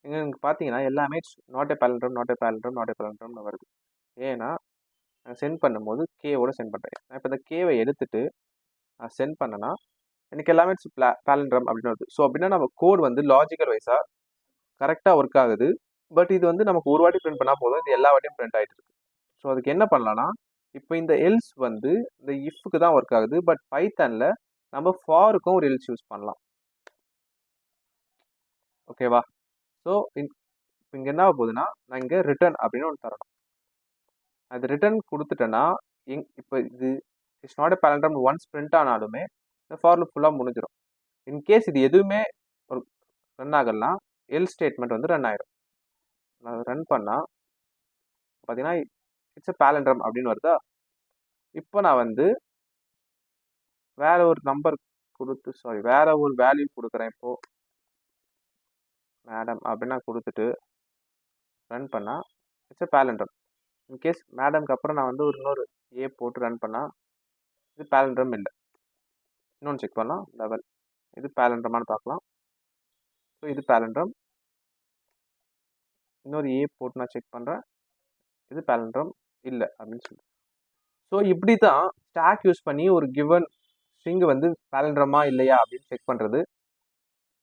எனக்கு பார்த்தீங்கன்னா எல்லாமே not a palindrome, not a palindrome, not a பேலண்ட்ரம்னு வருது. ஏன்னா நான் சென்ட் பண்ணும்போது கேவோட சென்ட் பண்ணுறேன். நான் இப்போ இந்த கேவை எடுத்துட்டு நான் சென்ட் பண்ணேன்னா எனக்கு எல்லாமே பேலண்ட்ரம் அப்படின்னு வருது. ஸோ அப்படின்னா நம்ம கோட் வந்து லாஜிக்கல் வைஸாக கரெக்டாக ஒர்க் ஆகுது. பட் இது வந்து நமக்கு ஒரு வாட்டி பிரிண்ட் பண்ணால் போதும், இது எல்லா வாட்டியும் பிரிண்ட் ஆகிட்டு இருக்கு. ஸோ அதுக்கு என்ன பண்ணலாம்னா, இப்போ இந்த எல்ஸ் வந்து இந்த இஃப்க்கு தான் ஒர்க் ஆகுது, பட் பைத்தானில் நம்ம ஃபாருக்கும் ஒரு எல்ஸ் யூஸ் பண்ணலாம். ஓகேவா? ஸோ இங்கே என்ன ஆக போகுதுன்னா, நான் இங்கே ரிட்டர்ன் அப்படின்னு ஒன்று தரணும். அது ரிட்டர்ன் கொடுத்துட்டேன்னா இப்போ இது it's not a palindrome once print ஆனாலுமே இந்த ஃபார் லூப் ஃபுல்லாக முடிஞ்சிடும். இன்கேஸ் இது எதுவுமே ஒரு ரன் ஆகலாம், எல் ஸ்டேட்மெண்ட் வந்து ரன் ஆயிடும். நான் ரன் பண்ணால் பார்த்தீங்கன்னா இட்ஸ் எ பேலண்ட்ரம் அப்படின்னு வருதா. இப்போ நான் வந்து வேற ஒரு நம்பர் கொடுத்து வேற ஒரு வேல்யூ கொடுக்குறேன். இப்போ மேடம் அப்படின்னு நான் கொடுத்துட்டு ரன் பண்ணால் இட்ஸ் எ பேலண்ட்ரம். இன்கேஸ் மேடம்க்கு அப்புறம் நான் வந்து இன்னொரு ஏ போட்டு ரன் பண்ணால் இது பேலண்ட்ரம் இல்லை. இன்னொன்று செக் பண்ணலாம், லெவல் இது பேலண்ட்ரமானு பார்க்கலாம். ஸோ இது பேலண்ட்ரம். இன்னொரு ஏ போட்டு நான் செக் பண்ணுறேன், இது பேலண்ட்ரம் இல்லை அப்படின்னு சொல்லி. ஸோ இப்படி தான் ஸ்டாக் யூஸ் பண்ணி ஒரு கிவன் ஸ்ட்ரிங் வந்து பேலண்ட்ரமா இல்லையா அப்படின்னு செக் பண்ணுறது.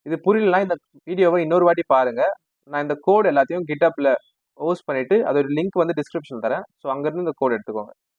இது புரியலனா இந்த வீடியோவை இன்னொரு வாட்டி பாருங்கள். நான் இந்த கோட் எல்லாத்தையும் கிட்டப்பில் ஹோஸ்ட் பண்ணிவிட்டு அதோட லிங்க் வந்து டிஸ்கிரிப்ஷன் தரேன். ஸோ அங்கேருந்து இந்த கோட் எடுத்துக்கோங்க.